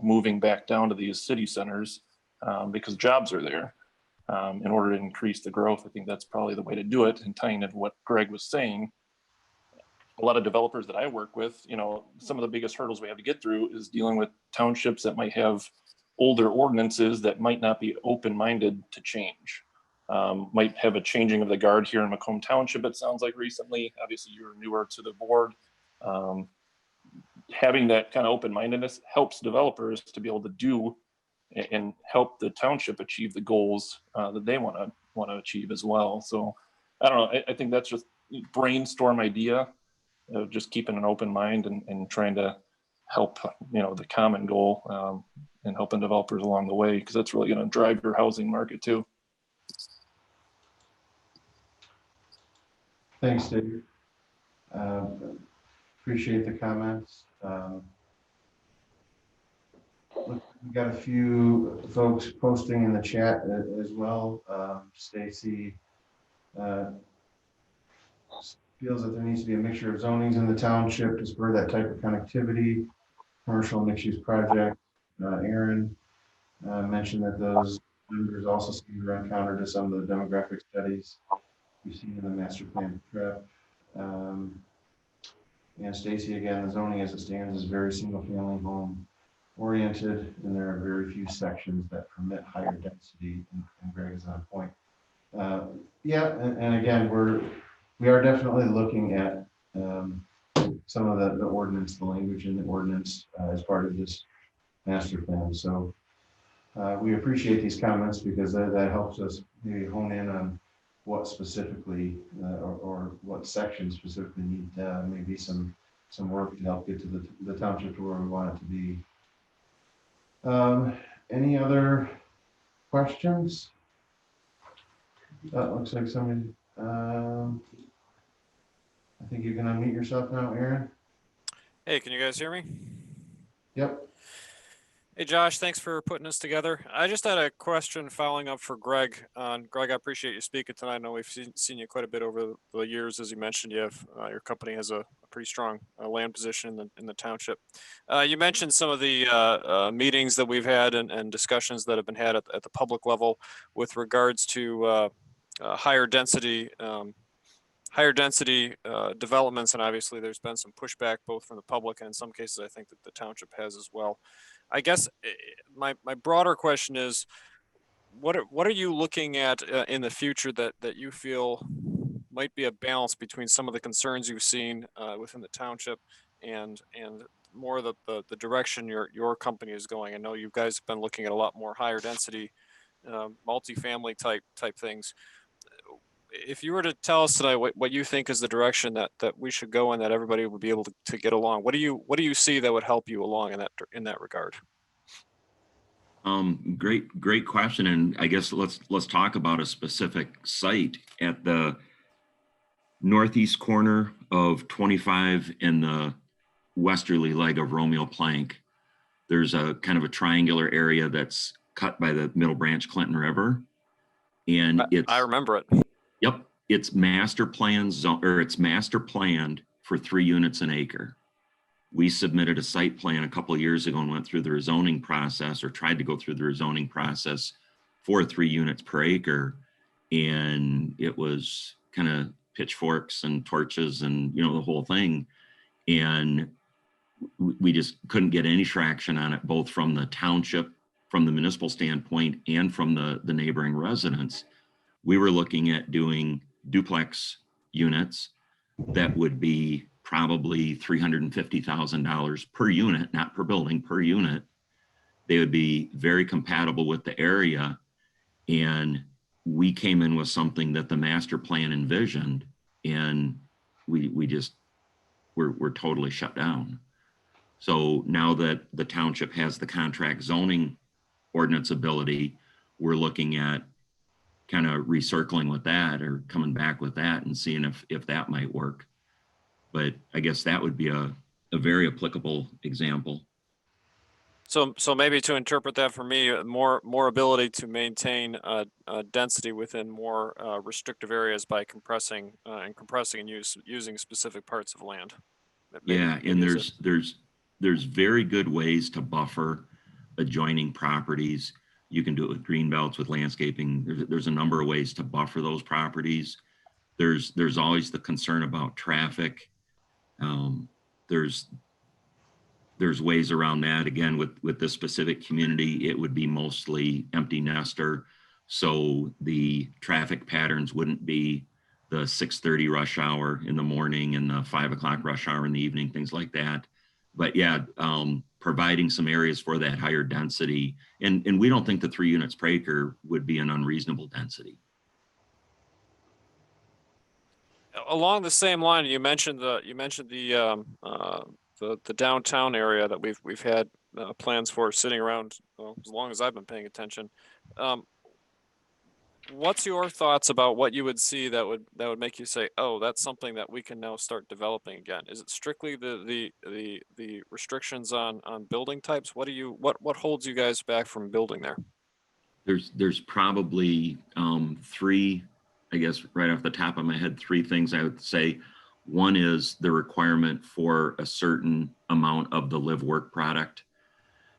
moving back down to these city centers because jobs are there. In order to increase the growth, I think that's probably the way to do it. And tying into what Greg was saying, a lot of developers that I work with, some of the biggest hurdles we have to get through is dealing with townships that might have older ordinances that might not be open-minded to change. Might have a changing of the guard here in Macomb Township, it sounds like recently. Obviously, you're newer to the board. Having that kind of open-mindedness helps developers to be able to do and help the township achieve the goals that they want to achieve as well. So I don't know, I think that's just brainstorm idea of just keeping an open mind and trying to help, the common goal and helping developers along the way, because that's really going to drive your housing market too. Thanks, Dave. Appreciate the comments. We've got a few folks posting in the chat as well. Stacy feels that there needs to be a mixture of zonings in the township to spur that type of connectivity. Commercial mixed-use project. Aaron mentioned that those members also seem to run counter to some of the demographic studies we've seen in the master plan prep. Stacy, again, the zoning as it stands is very single-family home oriented, and there are very few sections that permit higher density, and Greg is on point. And again, we are definitely looking at some of the ordinance, the language in the ordinance as part of this master plan. So we appreciate these comments because that helps us maybe hone in on what specifically or what sections specifically need maybe some work to help get to the township to where we want it to be. Any other questions? That looks like somebody. I think you can unmute yourself now, Aaron. Hey, can you guys hear me? Yep. Hey, Josh, thanks for putting this together. I just had a question following up for Greg. Greg, I appreciate you speaking tonight. I know we've seen you quite a bit over the years. As you mentioned, you have your company has a pretty strong land position in the township. You mentioned some of the meetings that we've had and discussions that have been had at the public level with regards to higher density developments, and obviously there's been some pushback both from the public and in some cases I think that the township has as well. I guess my broader question is, what are you looking at in the future that you feel might be a balance between some of the concerns you've seen within the township and more the direction your company is going? I know you guys have been looking at a lot more higher density, multifamily type things. If you were to tell us tonight what you think is the direction that we should go in, that everybody would be able to get along, what do you see that would help you along in that regard? Great question. And I guess let's talk about a specific site at the northeast corner of 25 in the westerly leg of Romeo Plank. There's a kind of a triangular area that's cut by the Middle Branch Clinton River. And I remember it. Yep, it's master planned for 3 units an acre. We submitted a site plan a couple of years ago and went through the rezoning process, or tried to go through the rezoning process for 3 units per acre. And it was kind of pitchforks and torches and, the whole thing. And we just couldn't get any traction on it, both from the township, from the municipal standpoint, and from the neighboring residents. We were looking at doing duplex units that would be probably $350,000 per unit, not per building, per unit. They would be very compatible with the area. And we came in with something that the master plan envisioned, and we're totally shut down. So now that the township has the contract zoning ordinance ability, we're looking at kind of recircling with that or coming back with that and seeing if that might work. But I guess that would be a very applicable example. So maybe to interpret that for me, more ability to maintain density within more restrictive areas by compressing and using specific parts of land. Yeah, and there's very good ways to buffer adjoining properties. You can do it with green belts, with landscaping. There's a number of ways to buffer those properties. There's always the concern about traffic. There's ways around that. Again, with this specific community, it would be mostly empty nester. So the traffic patterns wouldn't be the 6:30 rush hour in the morning and the 5 o'clock rush hour in the evening, things like that. But yeah, providing some areas for that higher density. And we don't think the 3 units per acre would be an unreasonable density. Along the same line, you mentioned the downtown area that we've had plans for sitting around as long as I've been paying attention. What's your thoughts about what you would see that would make you say, oh, that's something that we can now start developing again? Is it strictly the restrictions on building types? What holds you guys back from building there? There's probably 3, I guess right off the top of my head, 3 things I would say. One is the requirement for a certain amount of the live work product.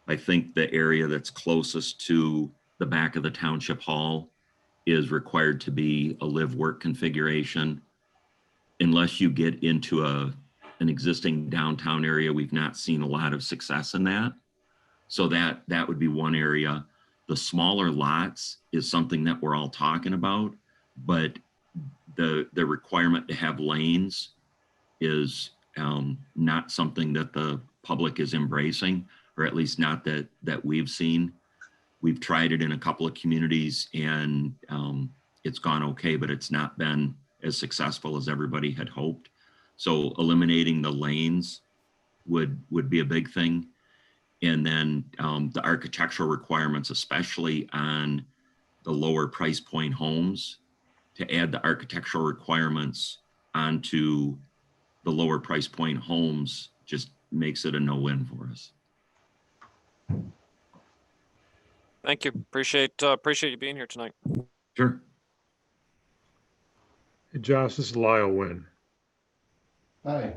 I think the area that's closest to the back of the township hall is required to be a live work configuration. Unless you get into an existing downtown area, we've not seen a lot of success in that. So that would be one area. The smaller lots is something that we're all talking about, but the requirement to have lanes is not something that the public is embracing, or at least not that we've seen. We've tried it in a couple of communities, and it's gone okay, but it's not been as successful as everybody had hoped. So eliminating the lanes would be a big thing. And then the architectural requirements, especially on the lower price point homes, to add the architectural requirements onto the lower price point homes just makes it a no-win for us. Thank you. Appreciate you being here tonight. Sure. Hey, Josh, this is Lyle Wynn. Hi.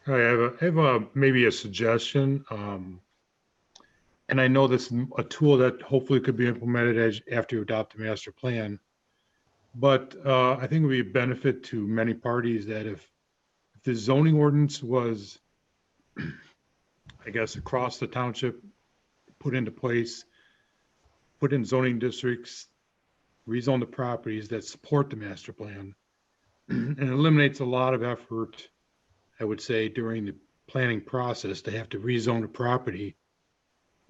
Hi, I have maybe a suggestion. And I know this is a tool that hopefully could be implemented after you adopt the master plan. But I think it would be a benefit to many parties that if the zoning ordinance was, I guess, across the township, put into place, put in zoning districts, rezone the properties that support the master plan, and eliminates a lot of effort, I would say, during the planning process to have to rezone a property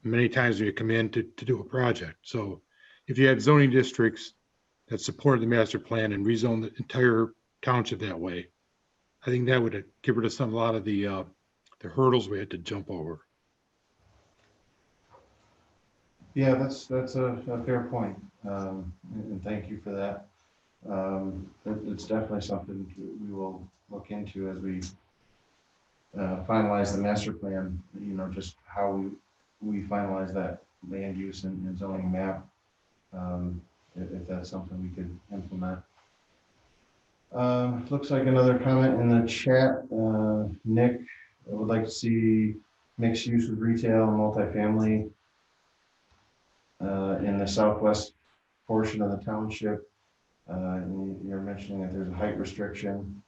many times when you come in to do a project. So if you had zoning districts that supported the master plan and rezone the entire township that way, I think that would get rid of a lot of the hurdles we had to jump over. Yeah, that's a fair point, and thank you for that. It's definitely something we will look into as we finalize the master plan. You know, just how we finalize that land use and zoning map. If that's something we could implement. Looks like another comment in the chat. Nick would like to see mixed use with retail and multifamily in the southwest portion of the township. You're mentioning that there's a height restriction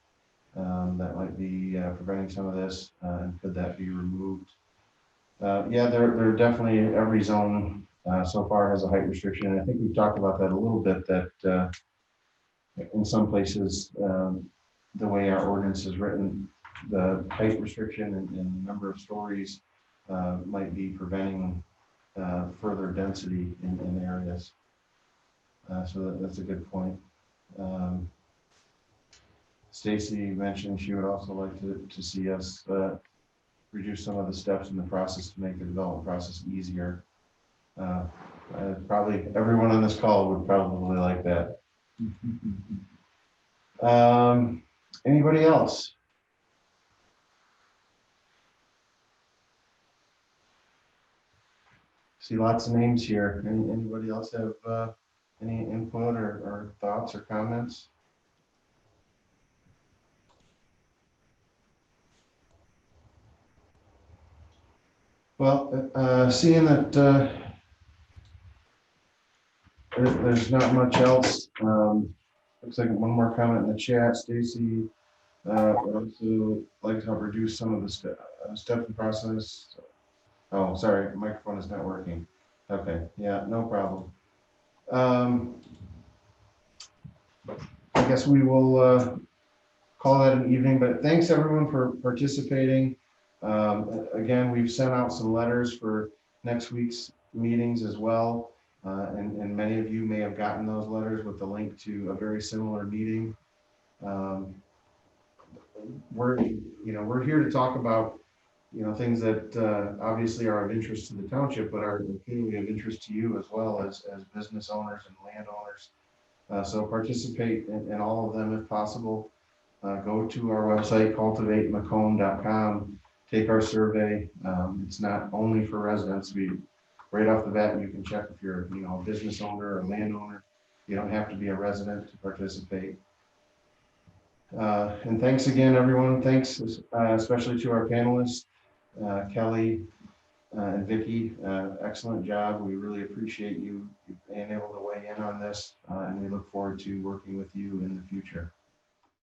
that might be preventing some of this, and could that be removed? Yeah, there definitely, every zone so far has a height restriction. And I think we've talked about that a little bit, that in some places, the way our ordinance is written, the height restriction and the number of stories might be preventing further density in areas. So that's a good point. Stacy mentioned she would also like to see us reduce some of the steps in the process to make the development process easier. Probably everyone on this call would probably like that. Anybody else? See lots of names here. Anybody else have any input or thoughts or comments? Well, seeing that there's not much else. Looks like one more comment in the chat. Stacy would also like to help reduce some of the step in process. Oh, sorry, microphone is not working. Okay, yeah, no problem. I guess we will call that an evening, but thanks everyone for participating. Again, we've sent out some letters for next week's meetings as well. And many of you may have gotten those letters with the link to a very similar meeting. We're here to talk about, things that obviously are of interest to the township, but are clearly of interest to you as well as business owners and landowners. So participate in all of them if possible. Go to our website, cultivatemacomb.com, take our survey. It's not only for residents. Right off the bat, you can check if you're a business owner or landowner. You don't have to be a resident to participate. And thanks again, everyone. Thanks especially to our panelists, Kelley and Vicky. Excellent job. We really appreciate you being able to weigh in on this, and we look forward to working with you in the future.